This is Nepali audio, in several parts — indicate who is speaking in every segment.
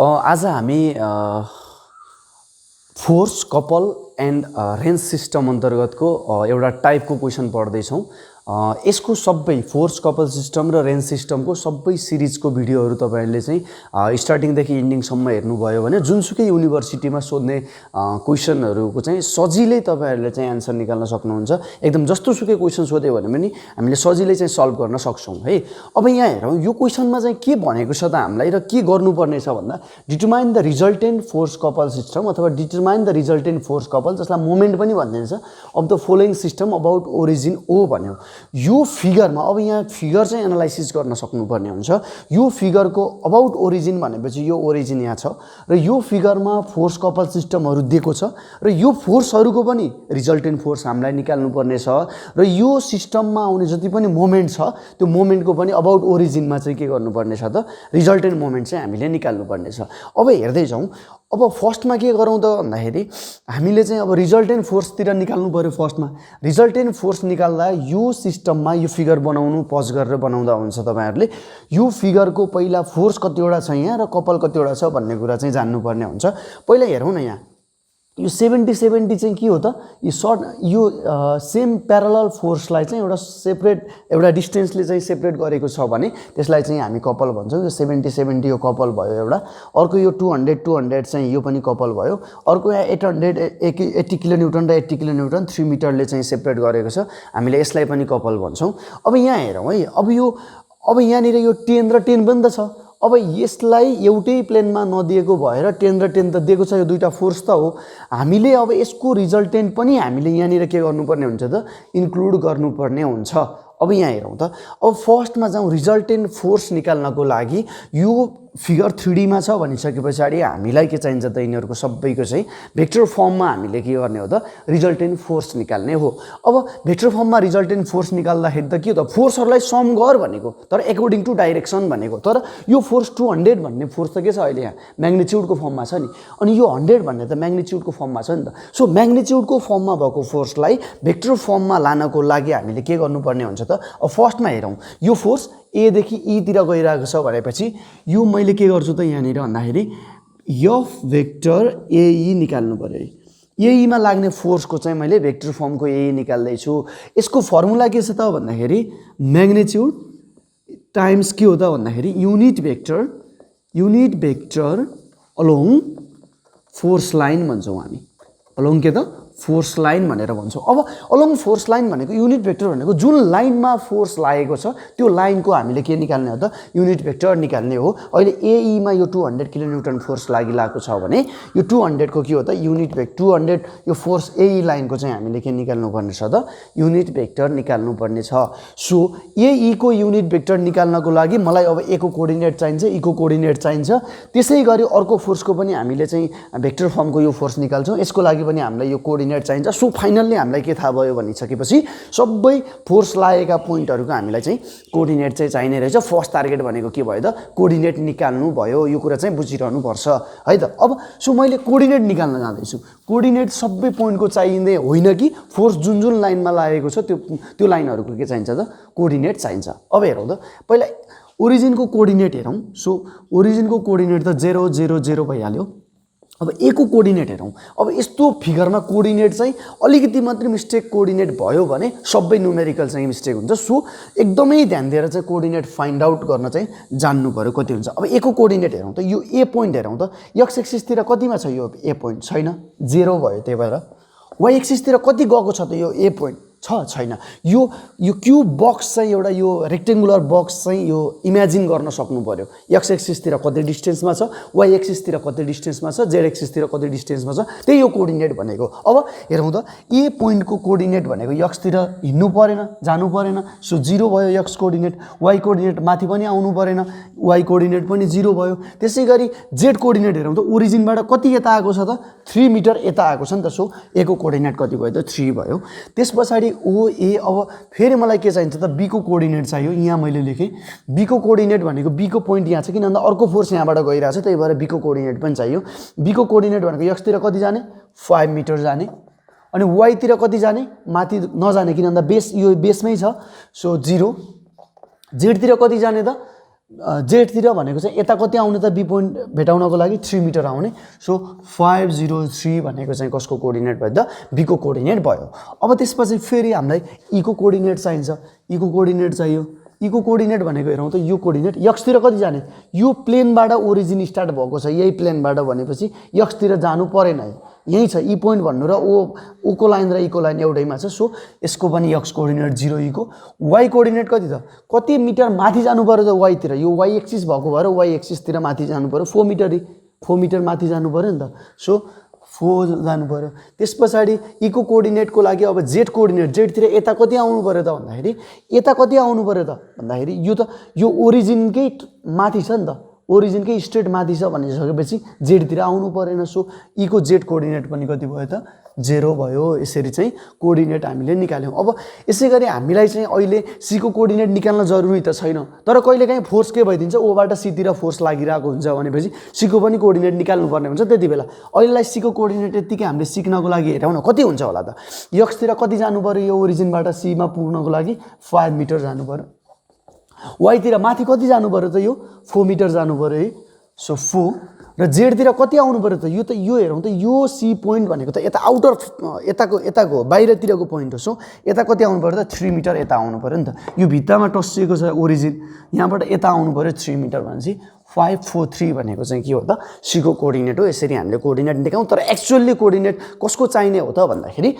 Speaker 1: आज हामी force couple and range system अन्तर्गतको एउटा टाइपको क्वेसन पढ्दैछौँ। यसको सबै फोर्स कपल सिस्टम र रेन्ज सिस्टमको सबै सिरिजको भिडियोहरू तपाईहरुले चाहिँ स्टार्टिङदेखि एन्डिङसम्म हेर्नुभयो भने जुनसुकै युनिभर्सिटीमा सोध्ने क्वेसनहरूको चाहिँ सजिलै तपाईहरुले चाहिँ आन्सर निकाल्न सक्नुहुन्छ। एकदम जस्तोसुकै क्वेसन सोध्यो भने पनि हामीले सजिलै चाहिँ सल्भ गर्न सक्छौँ है। अब यहाँ हेरौँ यो क्वेसनमा चाहिँ के भनेको छ त हामीलाई र के गर्नुपर्ने छ भन्दा determine the resultant force couple system अथवा determine the resultant force couple, जसलाई मोमेन्ट पनि भनिन्छ, of the following system about origin O भन्यो। यो फिगरमा अब यहाँ फिगर चाहिँ एनालाइसिस गर्न सक्नुपर्ने हुन्छ। यो फिगरको अबाउट ओरिजिन भनेपछि यो ओरिजिन यहाँ छ र यो फिगरमा फोर्स कपल सिस्टमहरू दिएको छ र यो फोर्सहरूको पनि रिजल्टेन्ट फोर्स हामीलाई निकाल्नुपर्ने छ र यो सिस्टममा आउने जति पनि मोमेन्ट छ त्यो मोमेन्टको पनि अबाउट ओरिजिनमा चाहिँ के गर्नुपर्ने छ त रिजल्टेन्ट मोमेन्ट चाहिँ हामीले निकाल्नुपर्ने छ। अब हेर्दै जाउँ। अब फर्स्टमा के गरौँ त भन्दाखेरि हामीले चाहिँ अब रिजल्टेन्ट फोर्सतिर निकाल्नु पर्यो। फर्स्टमा रिजल्टेन्ट फोर्स निकाल्दा यो सिस्टममा यो फिगर बनाउनु पज गरेर बनाउँदा हुन्छ। तपाईहरुले यो फिगरको पहिला फोर्स कतिवटा छ यहाँ र कपल कतिवटा छ भन्ने कुरा चाहिँ जान्नुपर्ने हुन्छ। पहिला हेरौँ न, यहाँ यो 70-70 चाहिँ के हो त, यो सेम प्यारलल फोर्सलाई चाहिँ एउटा डिस्टेन्सले चाहिँ सेपरेट गरेको छ भने त्यसलाई चाहिँ हामी कपल भन्छौँ। यो 70-70 यो कपल भयो एउटा। अर्को यो 200 चाहिँ यो पनि कपल भयो। अर्को यहाँ 80 किलोन्युटन र 80 किलोन्युटन 3 मिटरले चाहिँ सेपरेट गरेको छ, हामीले यसलाई पनि कपल भन्छौँ। अब यहाँ हेरौँ है, अब यहाँनिर यो 10 र 10 पनि त छ। अब यसलाई एउटै प्लेनमा नदिएको भएर 10 र 10 त दिएको छ, यो दुईटा फोर्स त हो। हामीले अब यसको रिजल्टेन्ट पनि हामीले यहाँनिर के गर्नुपर्ने हुन्छ त इन्क्लुड गर्नुपर्ने हुन्छ। अब यहाँ हेरौँ त, अब फर्स्टमा जाउँ। रिजल्टेन्ट फोर्स निकाल्नको लागि यो फिगर 3D मा छ भनिसके पछाडि हामीलाई के चाहिन्छ त यिनीहरूको सबैको चाहिँ भेक्टर फर्ममा हामीले के गर्ने हो त रिजल्टेन्ट फोर्स निकाल्ने हो। अब भेक्टर फर्ममा रिजल्टेन्ट फोर्स निकाल्दाखेरि त के हो त फोर्सहरूलाई सम गर भनेको, तर एकोर्डिङ टु डाइरेक्सन भनेको। तर यो फोर्स 200 भन्ने फोर्स त के छ अहिले यहाँ म्याग्निट्युडको फर्ममा छ नि, अनि यो 100 भन्ने त म्याग्निट्युडको फर्ममा छ नि त। सो म्याग्निट्युडको फर्ममा भएको फोर्सलाई भेक्टर फर्ममा लानको लागि हामीले के गर्नुपर्ने हुन्छ त। अब फर्स्टमा हेरौँ, यो फोर्स ए देखि ई तिर गइरहेको छ भनेपछि यो मैले के गर्छु त यहाँनिर भन्दाखेरि एफ भेक्टर एई निकाल्नु पर्यो। एईमा लाग्ने फोर्सको चाहिँ मैले भेक्टर फर्मको एई निकाल्दैछु। यसको फर्मुला के छ त भन्दाखेरि म्याग्निट्युड टाइम्स के हो त भन्दाखेरि unit vector along force line भन्छौँ हामी। अलोङ के त फोर्स लाइन भनेर भन्छौँ। अब अलोङ फोर्स लाइन भनेको युनिट भेक्टर भनेको जुन लाइनमा फोर्स लागेको छ त्यो लाइनको हामीले के निकाल्ने हो त युनिट भेक्टर निकाल्ने हो। अहिले एईमा यो 200 किलोन्युटन फोर्स लागिरहेको छ भने यो 200 को के हो त युनिट भेक्टर 200 यो फोर्स एई लाइनको चाहिँ हामीले के निकाल्नुपर्ने छ त युनिट भेक्टर निकाल्नुपर्ने छ। सो एई को युनिट भेक्टर निकाल्नको लागि मलाई अब ए को कोअर्डिनेट चाहिन्छ, ई को कोअर्डिनेट चाहिन्छ। त्यसै गरी अर्को फोर्सको पनि हामीले चाहिँ भेक्टर फर्मको यो फोर्स निकाल्छौँ, यसको लागि पनि हामीलाई यो कोअर्डिनेट चाहिन्छ। सो फाइनल्ली हामीलाई के थाहा भयो भनिसकेपछि सबै फोर्स लागेका पोइन्टहरूको हामीलाई चाहिँ कोअर्डिनेट चाहिँ चाहिने रहेछ। फर्स्ट टार्गेट भनेको के भयो त कोअर्डिनेट निकाल्नु भयो। यो कुरा चाहिँ बुझिरहनु पर्छ है त। अब सो मैले कोअर्डिनेट निकाल्न जाँदैछु। कोअर्डिनेट सबै पोइन्टको चाहिँदै होइन कि फोर्स जुन लाइनमा लागेको छ त्यो लाइनहरूको के चाहिन्छ त कोअर्डिनेट चाहिन्छ। अब हेरौँ त, पहिला ओरिजिनको कोअर्डिनेट हेरौँ। सो ओरिजिनको कोअर्डिनेट त 0 0 0 भइहाल्यो। अब ए को कोअर्डिनेट हेरौँ। अब यस्तो फिगरमा कोअर्डिनेट चाहिँ अलिकति मात्रै मिस्टेक कोअर्डिनेट भयो भने सबै न्युमेरिकल चाहिँ मिस्टेक हुन्छ। सो एकदमै ध्यान दिएर चाहिँ कोअर्डिनेट फाइन्ड आउट गर्न चाहिँ जान्नु पर्यो कति हुन्छ। अब ए को कोअर्डिनेट हेरौँ त, यो ए पोइन्ट हेरौँ त। एक्स एक्सिसतिर कतिमा छ यो ए पोइन्ट छैन, 0 भयो। त्यही भएर वाइ एक्सिसतिर कति गएको छ त यो ए पोइन्ट छैन। यो क्युब बक्स चाहिँ एउटा यो रेक्टेङ्गुलर बक्स चाहिँ यो इमेजिन गर्न सक्नु पर्यो। एक्स एक्सिसतिर कति डिस्टेन्समा छ, वाइ एक्सिसतिर कति डिस्टेन्समा छ, जेड एक्सिसतिर कति डिस्टेन्समा छ, त्यही यो कोअर्डिनेट भनेको। अब हेरौँ त, ए पोइन्टको कोअर्डिनेट भनेको एक्सतिर हिँड्नु परेन, जानु परेन। सो 0 भयो एक्स कोअर्डिनेट। वाइ कोअर्डिनेट माथि पनि आउनु परेन, वाइ कोअर्डिनेट पनि 0 भयो। त्यसै गरी जेड कोअर्डिनेट हेरौँ त, ओरिजिनबाट कति यता आएको छ त 3 मिटर यता आएको छ नि त। सो ए को कोअर्डिनेट कति भयो त 3 भयो। त्यस पछाडि ओ ए। अब फेरि मलाई के चाहिन्छ त बी को कोअर्डिनेट चाहियो। यहाँ मैले लेखेँ बी को कोअर्डिनेट भनेको बी को पोइन्ट यहाँ छ, किन भन्दा अर्को फोर्स यहाँबाट गइरहेछ, त्यही भएर बी को कोअर्डिनेट पनि चाहियो। बी को कोअर्डिनेट भनेको एक्सतिर कति जाने 5 मिटर जाने, अनि वाइतिर कति जाने माथि नजाने, किन भन्दा बेस यो बेसमै छ। सो 0। जेडतिर कति जाने त जेडतिर भनेको चाहिँ यता कति आउने त बी पोइन्ट भेटाउनको लागि 3 मिटर आउने। सो 503 भनेको चाहिँ कसको कोअर्डिनेट भयो त बीको कोअर्डिनेट भयो। अब त्यसपछि फेरि हामीलाई ईको कोअर्डिनेट चाहिन्छ। ईको कोअर्डिनेट चाहियो। ईको कोअर्डिनेट भनेको हेरौँ त यो कोअर्डिनेट एक्सतिर कति जाने, यो प्लेनबाट ओरिजिन स्टार्ट भएको छ, यही प्लेनबाट भनेपछि एक्सतिर जानु परेन, यही छ ई पोइन्ट भन्नु र ओको लाइन र ईको लाइन एउटैमा छ। सो यसको पनि एक्स कोअर्डिनेट 0 ईको। वाई कोअर्डिनेट कति त, कति मिटर माथि जानु पर्यो त वाईतिर, यो वाई एक्सिस भएको भएर वाई एक्सिसतिर माथि जानु पर्यो, 4 मिटर माथि जानु पर्यो नि त। सो 4 जानु पर्यो। त्यस पछाडि ईको कोअर्डिनेटको लागि अब जेड कोअर्डिनेट, जेडतिर यता कति आउनु पर्यो त भन्दाखेरि, यता कति आउनु पर्यो त भन्दाखेरि यो ओरिजिनकै माथि छ नि त, ओरिजिनकै स्ट्रेट माथि छ भनिसकेपछि जेडतिर आउनु परेन। सो ईको जेड कोअर्डिनेट पनि कति भयो त 0 भयो। यसरी चाहिँ कोअर्डिनेट हामीले निकाल्यौँ। अब यसै गरी हामीलाई चाहिँ अहिले सीको कोअर्डिनेट निकाल्न जरुरी त छैन, तर कहिलेकाहीँ फोर्स के भइदिन्छ, ओबाट सीतिर फोर्स लागिरहेको हुन्छ भनेपछि सीको पनि कोअर्डिनेट निकाल्नुपर्ने हुन्छ। त्यति बेला अहिलेलाई सीको कोअर्डिनेट यतिकै हामीले सिक्नको लागि हेरौँ न कति हुन्छ होला त। एक्सतिर कति जानु पर्यो, यो ओरिजिनबाट सीमा पुग्नको लागि 5 मिटर जानु पर्यो। वाईतिर माथि कति जानु पर्यो त, यो 4 मिटर जानु पर्यो है। सो 4 र जेडतिर कति आउनु पर्यो त, यो हेरौँ त, यो सी पोइन्ट भनेको त यता आउटर यताको बाहिरतिरको पोइन्ट हो। सो यता कति आउनु पर्यो त 3 मिटर यता आउनु पर्यो नि त। यो भित्तामा टस्सिएको छ ओरिजिन, यहाँबाट यता आउनु पर्यो 3 मिटर भनेपछि 543 भनेको चाहिँ के हो त सीको कोअर्डिनेट हो। यसरी हामीले कोअर्डिनेट निकाल्यौँ। तर एक्चुअली कोअर्डिनेट कसको चाहिने हो त भन्दाखेरि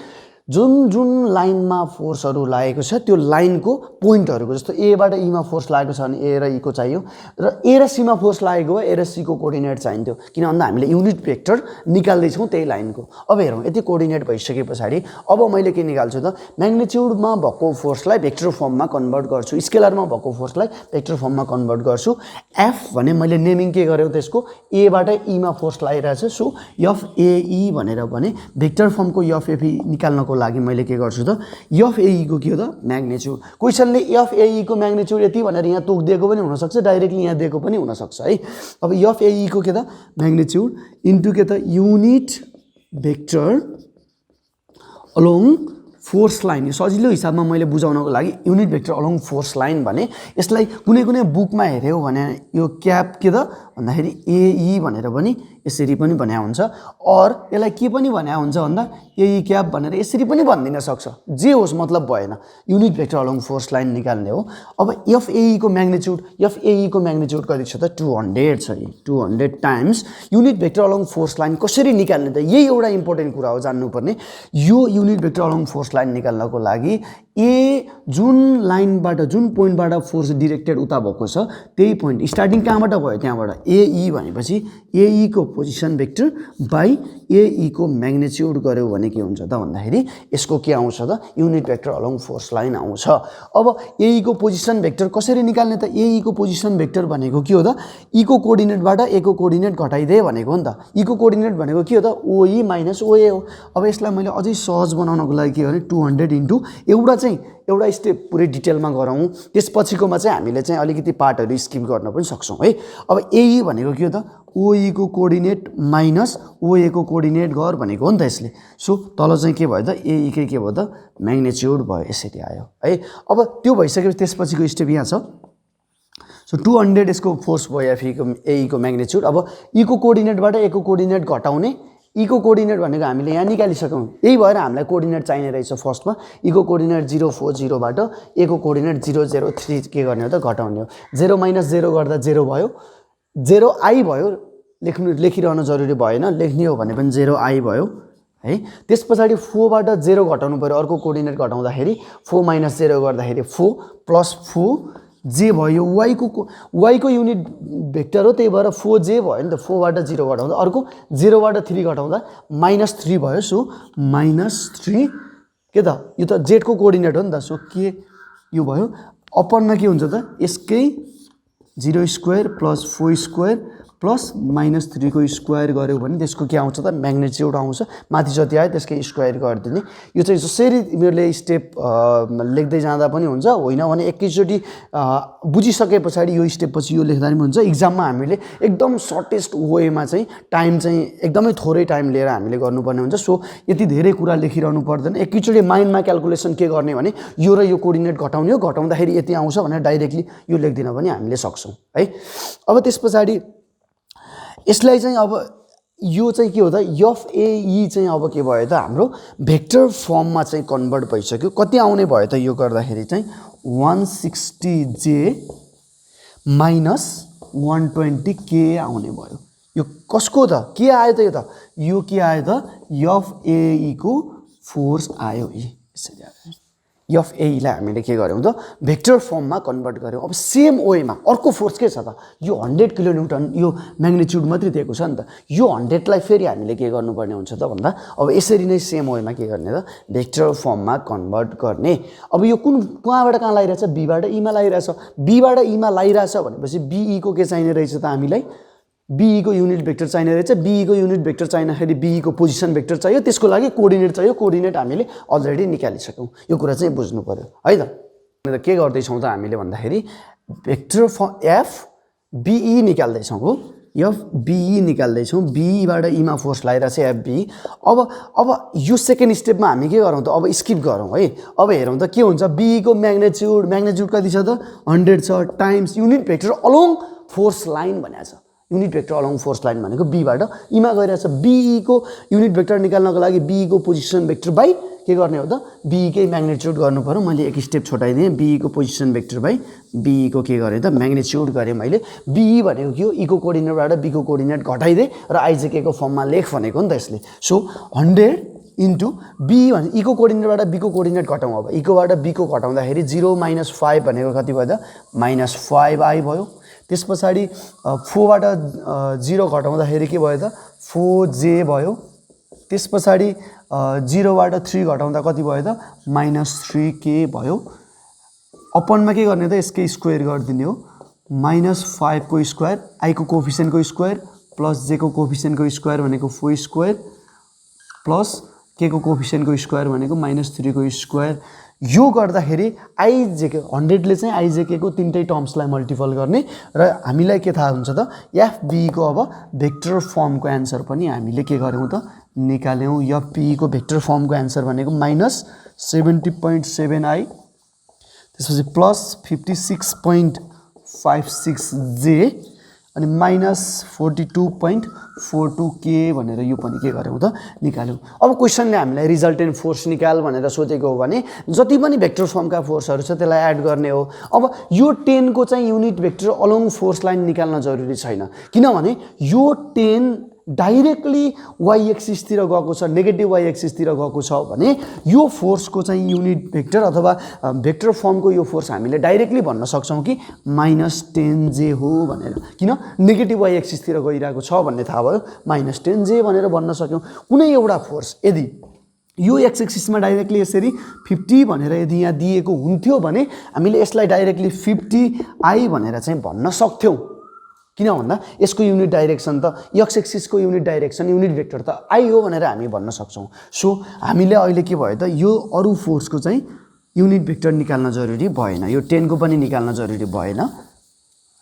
Speaker 1: जुन लाइनमा फोर्सहरू लागेको छ त्यो लाइनको पोइन्टहरूको, जस्तो एबाट ईमा फोर्स लागेको छ भने ए र ईको चाहियो, र ए र सीमा फोर्स लागेको भए ए र सीको कोअर्डिनेट चाहिन्थ्यो, किन भन्दा हामीले युनिट भेक्टर निकाल्दैछौँ त्यही लाइनको। अब हेरौँ, यति कोअर्डिनेट भइसके पछाडि अब मैले के निकाल्छु त, म्याग्निट्युडमा भएको फोर्सलाई भेक्टर फर्ममा कन्भर्ट गर्छु, स्केलरमा भएको फोर्सलाई भेक्टर फर्ममा कन्भर्ट गर्छु। एफ भने मैले नेमिङ के गरेँ त्यसको, एबाट ईमा फोर्स लागिरहेछ। सो एफएई भनेर भने भेक्टर फर्मको एफएफई निकाल्नको लागि मैले के गर्छु त, एफएई को के हो त म्याग्निट्युड। क्वेसनले एफएई को म्याग्निट्युड यति भनेर यहाँ तोकिदिएको पनि हुनसक्छ, डाइरेक्टली यहाँ दिएको पनि हुनसक्छ है। अब एफएई को के त म्याग्निट्युड इन्टु के त unit vector along force line. यो सजिलो हिसाबमा मैले बुझाउनको लागि unit vector along force line भने यसलाई कुनै बुकमा हेऱ्यौ भने यो क्याप के त भन्दाखेरि एई भनेर पनि यसरी पनि भन्या हुन्छ, और यसलाई के पनि भन्या हुन्छ भन्दा एई क्याप भनेर यसरी पनि भनिदिन सक्छ, जे होस् मतलब भएन, unit vector along force line निकाल्ने हो। अब एफएई को म्याग्निट्युड कति छ त 200 छ। 200 times unit vector along force line कसरी निकाल्ने त, यही एउटा इम्पोर्टेन्ट कुरा हो जान्नुपर्ने। यो unit vector along force line निकाल्नको लागि ए जुन लाइनबाट जुन पोइन्टबाट फोर्स डिरेक्टेड उता भएको छ त्यही पोइन्ट स्टार्टिङ कहाँबाट भयो, त्यहाँबाट एई भनेपछि एई को पोजिसन भेक्टर बाई एई को म्याग्निट्युड गर्यो भने के हुन्छ त भन्दाखेरि यसको के आउँछ त unit vector along force line आउँछ। अब एई को पोजिसन भेक्टर कसरी निकाल्ने त, एई को पोजिसन भेक्टर भनेको के हो त, ई को कोअर्डिनेटबाट ए को कोअर्डिनेट घटाइदिए भनेको हो नि त। ई को कोअर्डिनेट भनेको के हो त ओई माइनस ओए हो। अब यसलाई मैले अझै सहज बनाउनको लागि के भने 200 इन्टु एउटा स्टेप पुरै डिटेलमा गरौँ, त्यसपछिकोमा चाहिँ हामीले चाहिँ अलिकति पार्टहरू स्किप गर्न पनि सक्छौँ है। अब एई भनेको के हो त ओई को कोअर्डिनेट माइनस ओए को कोअर्डिनेट गर भनेको हो नि त यसले। सो तल चाहिँ के भयो त एई के भयो त म्याग्निट्युड भयो, यसरी आयो है। अब त्यो भइसकेपछि त्यसपछिको स्टेप यहाँ छ। सो 200 यसको फोर्स भयो एई को म्याग्निट्युड। अब ई को कोअर्डिनेटबाट ए को कोअर्डिनेट घटाउने, ई को कोअर्डिनेट भनेको हामीले यहाँ निकालिसक्यौँ, यही भएर हामीलाई कोअर्डिनेट चाहिने रहेछ। फर्स्टमा ई को कोअर्डिनेट 040 बाट ए को कोअर्डिनेट 003 के गर्ने हो त घटाउने हो। 0 माइनस 0 गर्दा 0 भयो, 0 आई भयो, लेखिरहनु जरुरी भएन, लेख्ने हो भने पनि 0 आई भयो है। त्यस पछाडि 4 बाट 0 घटाउनु पर्यो, अर्को कोअर्डिनेट घटाउँदाखेरि 4 माइनस 0 गर्दाखेरि 4 प्लस 4 जे भयो, वाई को युनिट भेक्टर हो त्यही भएर 4 जे भयो नि त। 4 बाट 0 घटाउँदा अर्को 0 बाट 3 घटाउँदा -3 भयो। सो -3 के त यो त जेड को कोअर्डिनेट हो नि त। सो के यो भयो, अपनमा के हुन्छ त यसकै 0 स्क्वायर प्लस 4 स्क्वायर प्लस -3 को स्क्वायर गऱ्यो भने त्यसको के आउँछ त म्याग्निट्युड आउँछ माथि जति आयो त्यसकै स्क्वायर गरिदिने यो चाहिँ जसरी तिमीहरूले स्टेप लेख्दै जाँदा पनि हुन्छ होइन भने एकैचोटि बुझिसके पछाडि यो स्टेप पछि यो लेख्दा पनि हुन्छ इक्जाममा हामीले एकदम सर्टेस्ट वेमा चाहिँ टाइम चाहिँ एकदमै थोरै टाइम लिएर हामीले गर्नुपर्ने हुन्छ सो यति धेरै कुरा लेखिरहनु पर्दैन एकैचोटि माइन्डमा क्याल्कुलेसन के गर्ने भने यो र यो कोअर्डिनेट घटाउने हो घटाउँदाखेरि यति आउँछ भनेर डाइरेक्टली यो लेख्दिन पनि हामीले सक्छौँ है अब त्यस पछाडि यसलाई चाहिँ अब यो चाहिँ के हो त एफएई चाहिँ अब के भयो त हाम्रो भेक्टर फर्ममा चाहिँ कन्भर्ट भइसक्यो कति आउने भयो त यो गर्दाखेरि चाहिँ 160j माइनस 120k आउने भयो यो कसको त के आयो त यो के आयो त एफएई को फोर्स आयो यसरी आयो एफएईलाई हामीले के गर्यौँ त भेक्टर फर्ममा कन्भर्ट गर्यौँ अब सेम वेमा अर्को फोर्स के छ त यो 100 किलोन्युटन यो म्याग्निट्युड मात्रै दिएको छ नि त यो 100लाई फेरि हामीले के गर्नुपर्ने हुन्छ त भन्दा अब यसरी नै सेम वेमा के गर्ने त भेक्टर फर्ममा कन्भर्ट गर्ने अब यो कुन कहाँबाट कहाँ लागिरहेछ बीबाट ईमा लागिरहेछ बीबाट ईमा लागिरहेछ भनेपछि बीई को के चाहिने रहेछ त हामीलाई बीई को युनिट भेक्टर चाहिने रहेछ बीई को युनिट भेक्टर चाहिँदाखेरि बीई को पोजिसन भेक्टर चाहियो त्यसको लागि कोअर्डिनेट चाहियो कोअर्डिनेट हामीले अलरेडी निकालिसक्यौँ यो कुरा चाहिँ बुझ्नु पर्यो है त के गर्दैछौँ त हामीले भन्दाखेरि भेक्टर एफ बीई निकाल्दैछौँ हो एफ बीई निकाल्दैछौँ बीबाट ईमा फोर्स लगाइरहेछ एफ बी अब यो सेकेन्ड स्टेपमा हामी के गरौँ त अब स्किप गरौँ है अब हेरौँ त के हुन्छ बीई को म्याग्निट्युड कति छ त 100 छ times unit vector along force line भनेको छ unit vector along force line भनेको बीबाट ईमा गइरहेछ बीई को युनिट भेक्टर निकाल्नको लागि बीई को पोजिसन भेक्टर बाई के गर्ने हो त बीई कै म्याग्निट्युड गर्नु पर्यो मैले एक स्टेप छोटाइदिएँ बीई को पोजिसन भेक्टर बाई बीई को के गरेँ त म्याग्निट्युड गरेँ मैले बीई भनेको के हो ई को कोअर्डिनेटबाट बी को कोअर्डिनेट घटाइदिएँ र आइजेके को फर्ममा लेख भनेको नि त यसले सो 100 इन्टु बी भने ई को कोअर्डिनेटबाट बी को कोअर्डिनेट घटाउँ अब ई कोबाट बी को घटाउँदाखेरि 0 - 5 भनेको कति भयो त -5i भयो त्यस पछाडि 4बाट 0 घटाउँदाखेरि के भयो त 4j भयो त्यस पछाडि 0बाट 3 घटाउँदा कति भयो त -3k भयो अपनमा के गर्ने त यसकै स्क्वायर गरिदिने हो -5 को स्क्वायर आई को कोफिसिएन्टको स्क्वायर प्लस जे को कोफिसिएन्टको स्क्वायर भनेको 4 स्क्वायर प्लस के को कोफिसिएन्टको स्क्वायर भनेको -3 को स्क्वायर यो गर्दाखेरि आइजेके 100 ले चाहिँ आइजेके को तीनटै टर्म्सलाई मल्टिपल गर्ने र हामीलाई के थाहा हुन्छ त एफबी को अब भेक्टर फर्मको एन्सर पनि हामीले के गर्यौं त निकाल्यौं एफबी को भेक्टर फर्मको एन्सर भनेको -70.7i त्यसपछि प्लस 56.56j अनि -42.42k भनेर यो पनि के गर्यौं त निकाल्यौं अब क्वेशनले हामीलाई रिजल्टेन्ट फोर्स निकाल भनेर सोधेको हो भने जति पनि भेक्टर फर्मका फोर्सहरु छ त्यसलाई एड गर्ने हो अब यो 10 को चाहिँ unit vector along force line निकाल्न जरुरी छैन किनभने यो 10 डाइरेक्टली y एक्सिस तिर गएको छ नेगेटिभ y एक्सिस तिर गएको छ भने यो फोर्स को चाहिँ युनिट भेक्टर अथवा भेक्टर फर्म को यो फोर्स हामीले डाइरेक्टली भन्न सक्छौं कि -10j हो भनेर किन नेगेटिभ y एक्सिस तिर गइरहेको छ भन्ने थाहा भयो -10j भनेर भन्न सक्यौं कुनै एउटा फोर्स यदि यो x एक्सिसमा डाइरेक्टली यसरी 50 भनेर यदि यहाँ दिएको हुन्थ्यो भने हामीले यसलाई डाइरेक्टली 50i भनेर चाहिँ भन्न सक्थ्यौं किन भन्दा यसको युनिट डाइरेक्सन त x एक्सिस को युनिट डाइरेक्सन युनिट भेक्टर त i हो भनेर हामी भन्न सक्छौं सो हामीले अहिले के भयो त यो अरु फोर्स को चाहिँ युनिट भेक्टर निकाल्न जरुरी भएन यो 10 को पनि निकाल्न जरुरी भएन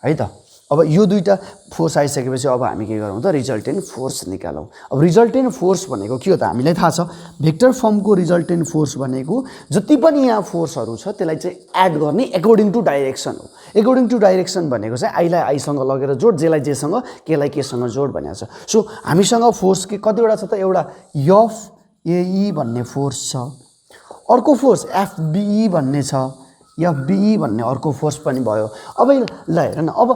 Speaker 1: है त अब यो दुईटा फोर्स आइसकेपछि अब हामी के गरौँ त रिजल्टेन्ट फोर्स निकालौं अब रिजल्टेन्ट फोर्स भनेको के हो त हामीलाई थाहा छ भेक्टर फर्म को रिजल्टेन्ट फोर्स भनेको जति पनि यहाँ फोर्सहरु छ त्यसलाई चाहिँ एड गर्ने अकॉर्डिङ टु डाइरेक्सन हो अकॉर्डिङ टु डाइरेक्सन भनेको चाहिँ आई लाई आई सँग लगेर जोड जे लाई जे सँग के लाई के सँग जोड भनेको छ सो हामीसँग फोर्स के कतिवटा छ त एउटा एफएई भन्ने फोर्स छ अर्को फोर्स एफबी भन्ने छ एफबी भन्ने अर्को फोर्स पनि भयो अब ल हेर न अब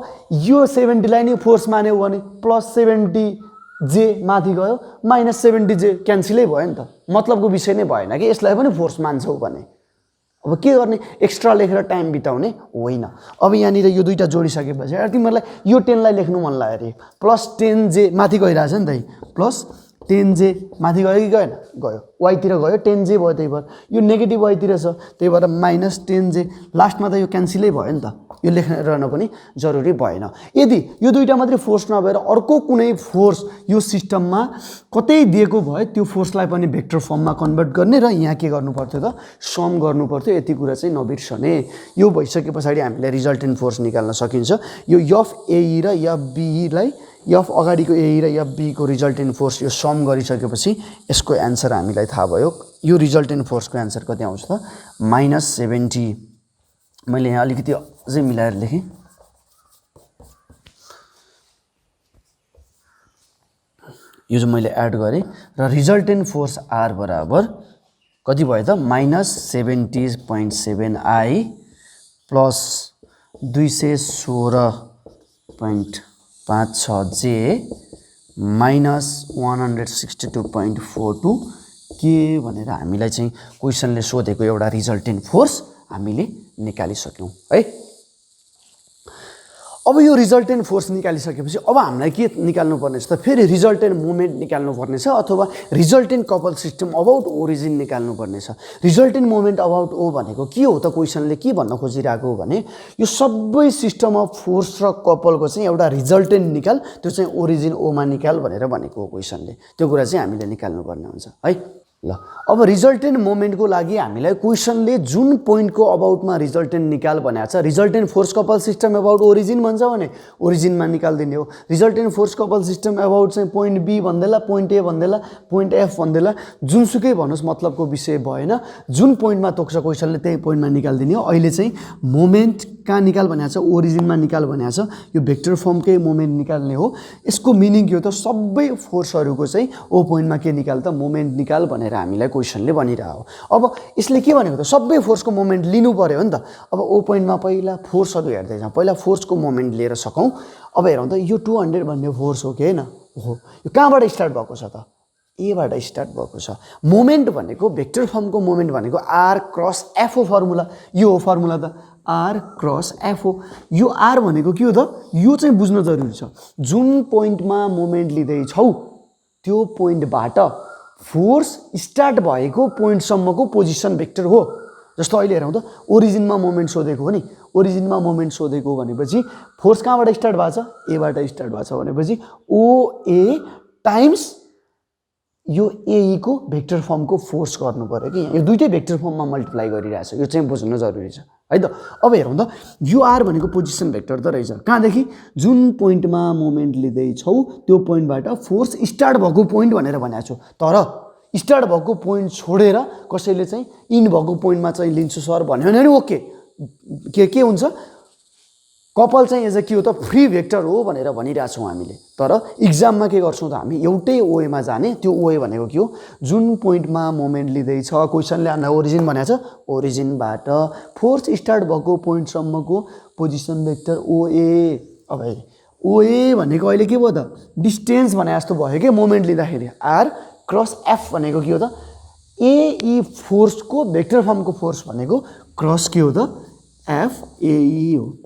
Speaker 1: यो 70 लाई नै फोर्स मान्यो भने +70j माथि गयो -70j क्यान्सलै भयो नि त मतलबको विषय नै भएन कि यसलाई पनि फोर्स मान्छौ भने अब के गर्ने एक्स्ट्रा लेखेर टाइम बिताउने होइन अब यहाँ निर यो दुईटा जोडिसकेपछि यार तिमीहरुलाई यो 10 लाई लेख्नु मन लाग्यो रे +10j माथि गइराछ नि त +10j माथि गयो कि गएन गयो y तिर गयो 10j भयो त्यही भएर यो नेगेटिभ y तिर छ त्यही भएर -10j लास्टमा त यो क्यान्सलै भयो नि त यो लेख्न पनि जरुरी भएन। यदि यो दुईटा मात्रै फोर्स नभएर अर्को कुनै फोर्स यो सिस्टममा कतै दिएको भए त्यो फोर्सलाई पनि भेक्टर फर्ममा कन्भर्ट गर्ने र यहाँ के गर्नु पर्थ्यो त सम गर्नु पर्थ्यो। यति कुरा चाहिँ नबिर्सने। यो भइसके पछाडि हामीले रिजल्टेन्ट फोर्स निकाल्न सकिन्छ। यो एफ ए र एफ बी लाई एफ अगाडिको ए र एफ बी को रिजल्टेन्ट फोर्स यो सम गरिसकेपछि यसको एन्सर हामीलाई थाहा भयो। यो रिजल्टेन्ट फोर्सको एन्सर कति आउँछ त -70। मैले यहाँ अलिकति अझै मिलाएर लेखेँ। यो चाहिँ मैले एड गरेँ र रिजल्टेन्ट फोर्स आर बराबर कति भयो त -70.7 आई प्लस 216.56 जे -162.42 के भनेर हामीलाई चाहिँ क्वेसनले सोधेको एउटा रिजल्टेन्ट फोर्स हामीले निकालिसक्यौँ है। अब यो रिजल्टेन्ट फोर्स निकालिसकेपछि अब हामीलाई के निकाल्नु पर्ने छ त फेरि रिजल्टेन्ट मोमेन्ट निकाल्नु पर्ने छ अथवा resultant couple system about origin निकाल्नु पर्ने छ। रिजल्टेन्ट मोमेन्ट अबाउट ओ भनेको के हो त क्वेसनले के भन्न खोजिरहेको हो भने यो सबै सिस्टम अफ फोर्स र कपलको चाहिँ एउटा रिजल्टेन्ट निकाल त्यो चाहिँ ओरिजिन ओमा निकाल भनेर भनेको हो क्वेसनले। त्यो कुरा चाहिँ हामीले निकाल्नु पर्ने हुन्छ है। ल अब रिजल्टेन्ट मोमेन्टको लागि हामीलाई क्वेसनले जुन पोइन्टको अबाउटमा रिजल्टेन्ट निकाल भनेको छ resultant force couple system about origin भन्छ भने ओरिजिनमा निकाल्दिने हो। Resultant force couple system about चाहिँ पोइन्ट बी भन्दैला पोइन्ट ए भन्दैला पोइन्ट एफ भन्दैला जुनसुकै भन्नुहोस् मतलबको विषय भएन। जुन पोइन्टमा तोक्छ क्वेसनले त्यही पोइन्टमा निकाल्दिने हो। अहिले चाहिँ मोमेन्ट कहाँ निकाल भनेको छ ओरिजिनमा निकाल भनेको छ। यो भेक्टर फर्मकै मोमेन्ट निकाल्ने हो। यसको मिनिङ के हो त सबै फोर्सहरूको चाहिँ ओ पोइन्टमा के निकाल त मोमेन्ट निकाल भनेर हामीलाई क्वेसनले भनिरहेको हो। अब यसले के भनेको त सबै फोर्सको मोमेन्ट लिनु पर्यो हो नि त। अब ओ पोइन्टमा पहिला फोर्सहरू हेर्दै जाउँ। पहिला फोर्सको मोमेन्ट लिएर सकौँ। अब हेरौँ त यो 200 भन्ने फोर्स हो कि होइन हो। यो कहाँबाट स्टार्ट भएको छ त एबाट स्टार्ट भएको छ। मोमेन्ट भनेको भेक्टर फर्मको मोमेन्ट भनेको आर क्रस एफ हो फर्मुला। यो हो फर्मुला त आर क्रस एफ हो। यो आर भनेको के हो त यो चाहिँ बुझ्न जरुरी छ। जुन पोइन्टमा मोमेन्ट लिँदैछौ त्यो पोइन्टबाट फोर्स स्टार्ट भएको पोइन्टसम्मको पोजिसन भेक्टर हो। जस्तो अहिले हेरौँ त ओरिजिनमा मोमेन्ट सोधेको हो नि। ओरिजिनमा मोमेन्ट सोधेको भनेपछि फोर्स कहाँबाट स्टार्ट भएको छ एबाट स्टार्ट भएको छ भनेपछि ओए टाइम्स यो ए को भेक्टर फर्मको फोर्स गर्नु पर्यो कि यो दुईटै भेक्टर फर्ममा मल्टिप्लाई गरिरहेछ। यो चाहिँ बुझ्नु जरुरी छ है त। अब हेरौँ त यो आर भनेको पोजिसन भेक्टर त रहेछ। कहाँदेखि जुन पोइन्टमा मोमेन्ट लिँदैछौ त्यो पोइन्टबाट फोर्स स्टार्ट भएको पोइन्ट भनेर भनेको छु। तर स्टार्ट भएको पोइन्ट छोडेर कसैले चाहिँ इन भएको पोइन्टमा चाहिँ लिन्छु सर भन्यो भने ओके के हुन्छ कपल चाहिँ एज अ के हो त फ्री भेक्टर हो भनेर भनिरहेछौँ हामीले। तर इक्जाममा के गर्छौँ त हामी एउटै ओएमा जाने। त्यो ओए भनेको के हो जुन पोइन्टमा मोमेन्ट लिँदैछ क्वेसनले हामीलाई ओरिजिन भनेको छ ओरिजिनबाट फोर्स स्टार्ट भएको पोइन्टसम्मको पोजिसन भेक्टर ओए। अब ओए भनेको अहिले के भयो त डिस्टेन्स भने जस्तो भयो कि मोमेन्ट लिँदाखेरि आर क्रस एफ भनेको के हो त एई फोर्सको भेक्टर फर्मको फोर्स भनेको क्रस के हो त एफ एई हो।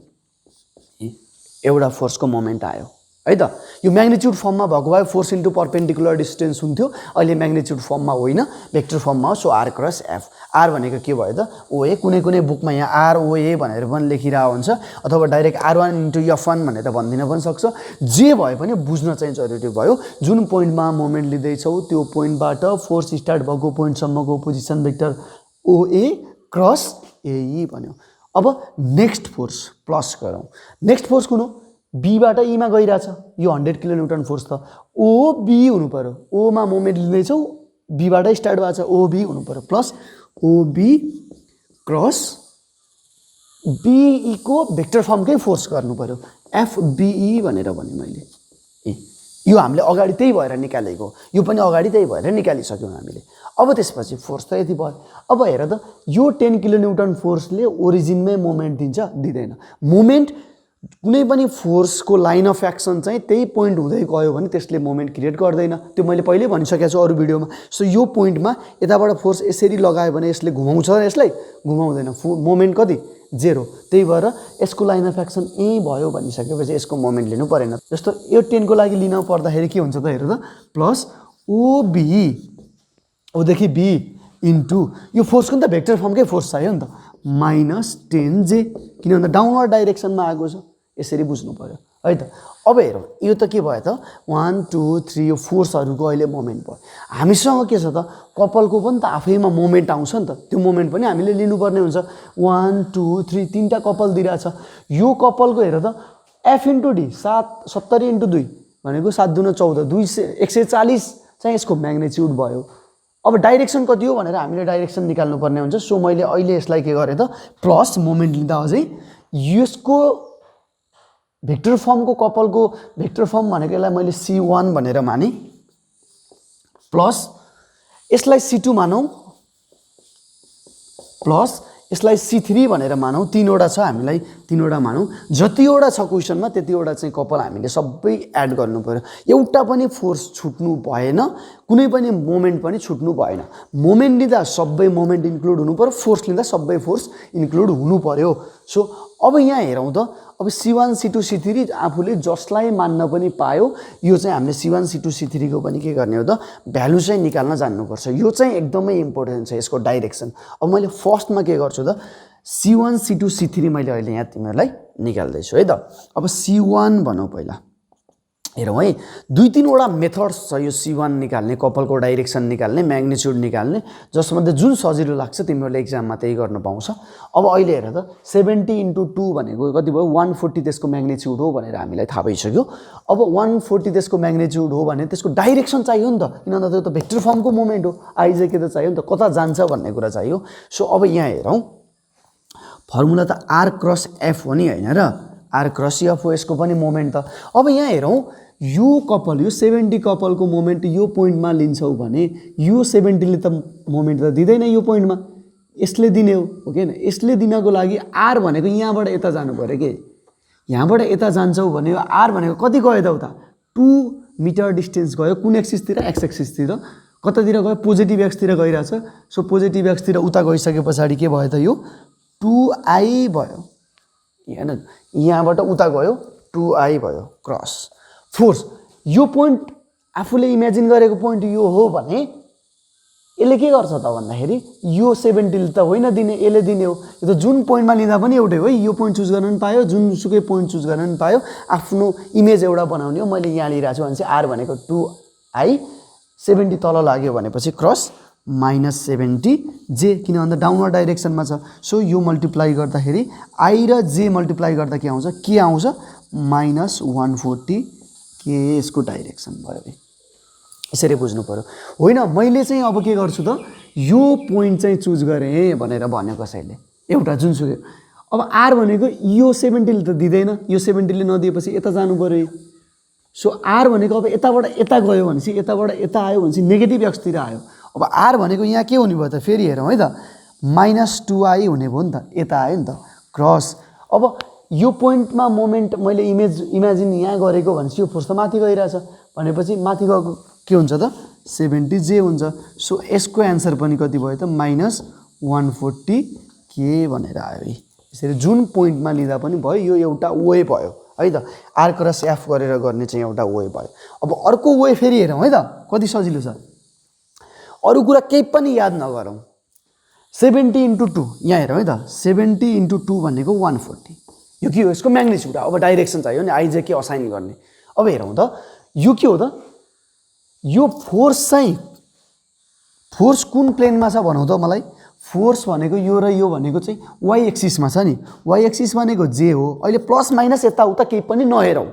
Speaker 1: एउटा फोर्सको मोमेन्ट आयो है त। यो म्याग्निट्युड फर्ममा भएको भए फोर्स इन्टु पर्पेन्डिकुलर डिस्टेन्स हुन्थ्यो। अहिले म्याग्निट्युड फर्ममा होइन भेक्टर फर्ममा हो। So R cross F. R भनेको के भयो त ओए। कुनै कुनै बुकमा यहाँ आर ओए भनेर पनि लेखिरहेको हुन्छ अथवा डाइरेक्ट R1 इन्टु F1 भनेर भनिदिन पनि सक्छ। जे भए पनि बुझ्न चाहिँ जरुरी भयो। जुन पोइन्टमा मोमेन्ट लिँदैछौ त्यो पोइन्टबाट फोर्स स्टार्ट भएको पोइन्टसम्मको पोजिसन भेक्टर ओए क्रस एई भन्यो। अब नेक्स्ट फोर्स प्लस गरौँ। नेक्स्ट फोर्स कुन हो बीबाट ईमा गइरहेछ। यो 100 किलोन्युटन फोर्स त ओबी हुनु पर्यो। ओमा मोमेन्ट लिँदैछौ बीबाट स्टार्ट भएको छ ओबी हुनु पर्यो प्लस ओबी क्रस बीई को भेक्टर फर्मकै फोर्स गर्नु पर्यो एफबीई भनेर भने मैले। यो हामीले अगाडि त्यही भएर निकालेको। यो पनि अगाडि त्यही भएर निकालिसक्यौँ हामीले। अब त्यसपछि फोर्स त यति भयो। अब हेर त यो 10 किलोन्युटन फोर्सले ओरिजिनमै मोमेन्ट दिन्छ दिँदैन। मोमेन्ट कुनै पनि फोर्सको लाइन अफ एक्सन चाहिँ त्यही पोइन्ट हुँदै गयो भने त्यसले मोमेन्ट क्रिएट गर्दैन। त्यो मैले पहिल्यै भनिसकेको छु अरू भिडियोमा। सो यो पोइन्टमा यताबाट फोर्स यसरी लगायो भने यसले घुमाउँछ यसलाई घुमाउँदैन। मोमेन्ट कति 0। त्यही भएर यसको लाइन अफ एक्सन यही भयो भनिसकेपछि यसको मोमेन्ट लिनु परेन। जस्तो यो 10 को लागि लिन पर्दाखेरि के हुन्छ त हेर त प्लस ओबी ओदेखि बी इन्टु यो फोर्सको नि त भेक्टर फर्मकै फोर्स चाहियो नि त माइनस 10J, किन भन्दा डाउनवर्ड डाइरेक्सनमा आएको छ, यसरी बुझ्नु पर्यो है त। अब हेरौँ यो त के भयो त 1 2 3 यो फोर्सहरूको अहिले मोमेन्ट भयो। हामीसँग के छ त कपालको पनि त आफैमा मोमेन्ट आउँछ नि त, त्यो मोमेन्ट पनि हामीले लिनुपर्ने हुन्छ। 1 2 3 तीनटा कपाल दिइरहेछ, यो कपालको हेर त F इन्टु डी 70 इन्टु 2 भनेको 7 दुना 14 140 चाहिँ यसको म्याग्निट्युड भयो। अब डाइरेक्सन कति हो भनेर हामीले डाइरेक्सन निकाल्नु पर्ने हुन्छ। सो मैले अहिले यसलाई के गरेँ त प्लस मोमेन्ट लिँदा अझै यसको भेक्टर फर्मको कपालको भेक्टर फर्म भनेको यसलाई मैले C1 भनेर माने, प्लस यसलाई C2 मानौँ, प्लस यसलाई C3 भनेर मानौँ। तीनवटा छ, हामीलाई तीनवटा मानौँ। जतिवटा छ क्वेसनमा त्यतिवटा चाहिँ कपाल हामीले सबै एड गर्नु पर्यो। एउटा पनि फोर्स छुट्नु भएन, कुनै पनि मोमेन्ट पनि छुट्नु भएन। मोमेन्ट लिँदा सबै मोमेन्ट इन्क्लुड हुनु पर्यो, फोर्स लिँदा सबै फोर्स इन्क्लुड हुनु पर्यो। सो अब यहाँ हेरौँ त, अब C1 C2 C3 आफूले जसलाई मान्न पनि पायो, यो चाहिँ हामीले C1 C2 C3 को पनि के गर्ने हो त भ्यालु चाहिँ निकाल्न जान्नुपर्छ। यो चाहिँ एकदमै इम्पोर्टेन्ट छ यसको डाइरेक्सन। अब मैले फर्स्टमा के गर्छु त C1 C2 C3 मैले अहिले यहाँ तिमीहरूलाई निकाल्दैछु है त। अब C1 भनौँ पहिला, हेरौँ है, 2-3वटा मेथड्स छ यो C1 निकाल्ने, कपालको डाइरेक्सन निकाल्ने, म्याग्निट्युड निकाल्ने, जसमध्ये जुन सजिलो लाग्छ तिमीहरूले एक्जाममा त्यही गर्न पाउँछ। अब अहिले हेर त 70 इन्टु 2 भनेको कति भयो 140 त्यसको म्याग्निट्युड हो भनेर हामीलाई थाहा भइसक्यो। अब 140 त्यसको म्याग्निट्युड हो भने त्यसको डाइरेक्सन चाहियो नि त, किनभने त्यो त भेक्टर फर्मको मोमेन्ट हो, आइजे के त चाहियो नि त, कता जान्छ भन्ने कुरा चाहियो। सो अब यहाँ हेरौँ, फर्मुला त R क्रस F हो नि होइन र, R क्रस F हो यसको पनि मोमेन्ट त। अब यहाँ हेरौँ यो कपाल, यो 70 कपालको मोमेन्ट यो पोइन्टमा लिन्छौ भने यो 70 ले त मोमेन्ट त दिँदैन यो पोइन्टमा, यसले दिने हो कि हैन। यसले दिनको लागि R भनेको यहाँबाट यता जानु पर्यो के, यहाँबाट यता जान्छौ भने R भनेको कति गयो त उता 2 मिटर डिस्टेन्स गयो, कुन एक्सिसतिर एक्स एक्सिसतिर, कतातिर गयो पोजिटिभ एक्सतिर गइरहेछ। सो पोजिटिभ एक्सतिर उता गइसके पछाडि के भयो त यो 2I भयो हैन, यहाँबाट उता गयो 2I भयो क्रस फोर्स। यो पोइन्ट आफूले इमेजिन गरेको पोइन्ट यो हो भने यसले के गर्छ त भन्दाखेरि यो 70 त होइन दिने, यसले दिने हो। यो त जुन पोइन्टमा लिँदा पनि एउटै हो, यो पोइन्ट चुज गर्न पनि पायो, जुनसुकै पोइन्ट चुज गर्न पनि पायो, आफ्नो इमेज एउटा बनाउने हो। मैले यहाँ लिइरहेको छु भने चाहिँ R भनेको 2I, 70 तल लाग्यो भनेपछि क्रस माइनस 70J, किन भन्दा डाउनवर्ड डाइरेक्सनमा छ। सो यो मल्टिप्लाई गर्दाखेरि I र J मल्टिप्लाई गर्दा के आउँछ, के आउँछ माइनस 140 के यसको डाइरेक्सन भयो है। यसरी बुझ्नु पर्यो। होइन मैले चाहिँ अब के गर्छु त यो पोइन्ट चाहिँ चुज गरेँ भनेर भन्यो कसैले एउटा जुनसुकै। अब R भनेको यो 70 ले त दिँदैन, यो 70 ले नदिएपछि यता जानु पर्यो। सो R भनेको अब यताबाट यता गयो भनेपछि, यताबाट यता आयो भनेपछि नेगेटिभ एक्सतिर आयो। अब R भनेको यहाँ के हुने भयो त, फेरि हेरौँ है त माइनस 2I हुने भयो नि त, यता आयो नि त क्रस। अब यो पोइन्टमा मोमेन्ट मैले इमेजिन यहाँ गरेको भनेपछि यो फोर्स त माथि गइरहेछ भनेपछि माथि गएको के हुन्छ त 70J हुन्छ। सो यसको एन्सर पनि कति भयो त माइनस 140 के भनेर आयो है। यसरी जुन पोइन्टमा लिँदा पनि भयो, यो एउटा वे भयो है त, R क्रस F गरेर गर्ने चाहिँ एउटा वे भयो। अब अर्को वे फेरि हेरौँ है त कति सजिलो छ, अरू कुरा केही पनि याद नगरौँ। 70 इन्टु 2 यहाँ हेरौँ है त, 70 इन्टु 2 भनेको 140, यो के हो यसको म्याग्निट्युड। अब डाइरेक्सन चाहियो नि आइजे के असाइन गर्ने। अब हेरौँ त यो के हो त, यो फोर्स चाहिँ फोर्स कुन प्लेनमा छ भनौँ त मलाई। फोर्स भनेको यो र यो भनेको चाहिँ वाइ एक्सिसमा छ नि, वाइ एक्सिस भनेको J हो। अहिले प्लस माइनस यताउता केही पनि नहेरौँ,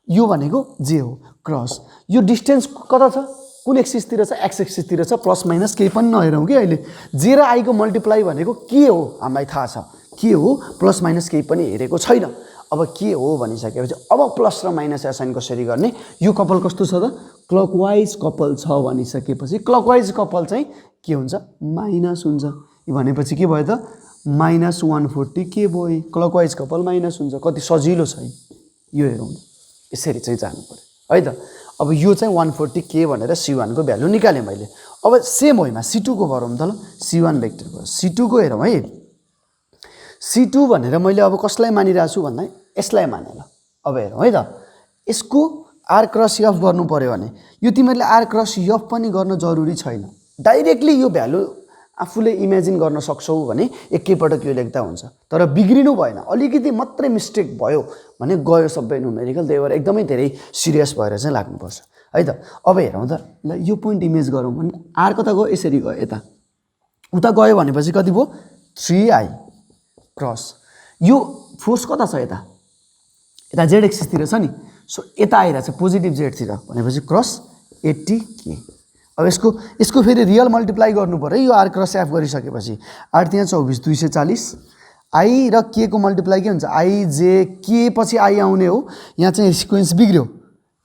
Speaker 1: यो भनेको J हो क्रस। यो डिस्टेन्स कता छ, कुन एक्सिसतिर छ, एक्स एक्सिसतिर छ, प्लस माइनस केही पनि नहेरौँ कि। अहिले J र I को मल्टिप्लाई भनेको के हो हामीलाई थाहा छ, के हो प्लस माइनस केही पनि हेरेको छैन। अब के हो भनिसकेपछि अब प्लस र माइनस एसाइन कसरी गर्ने। यो कपाल कस्तो छ त, क्लकवाइज कपाल छ भनिसकेपछि क्लकवाइज कपाल चाहिँ के हुन्छ माइनस हुन्छ भनेपछि के भयो त माइनस 140 के भयो, क्लकवाइज कपाल माइनस हुन्छ। कति सजिलो छ यो हेरौँ, यसरी चाहिँ जानु पर्यो है त। अब यो चाहिँ 140 के भनेर C1 को भ्यालु निकालेँ मैले। अब सेम होइमा C2 को गरौँ त ल, C1 भेक्टर भयो, C2 को हेरौँ है। C2 भनेर मैले अब कसलाई मानिरहेको छु भन्दा यसलाई मानेर। अब हेरौँ है त, यसको R क्रस F गर्नु पर्यो भने यो तिमीहरूले R क्रस F पनि गर्न जरुरी छैन, डाइरेक्टली यो भ्यालु आफूले इमेजिन गर्न सक्छौ भने एकैपटक यो लेख्दा हुन्छ तर बिग्रिनु भएन अलिकति मात्रै मिस्टेक भयो भने गयो सबै न्युमेरिकल त्यही भएर एकदमै धेरै सिरियस भएर चाहिँ लाग्नुपर्छ है त अब हेरौँ त ल यो पोइन्ट इमेज गरौँ भने आर कता गयो यसरी गयो यता उता गयो भनेपछि कति भयो 3i क्रस यो फोर्स कता छ यता यता जेड एक्सिसतिर छ नि सो यता आइरहेछ पोजिटिभ जेडतिर भनेपछि क्रस 80k अब यसको फेरि रियल मल्टिप्लाई गर्नु पर्यो यो आर क्रस एफ गरिसकेपछि आर त्यहाँ 24 240 आई र के को मल्टिप्लाई के हुन्छ आई जे के पछि आई आउने हो यहाँ चाहिँ सिक्वेन्स बिग्रियो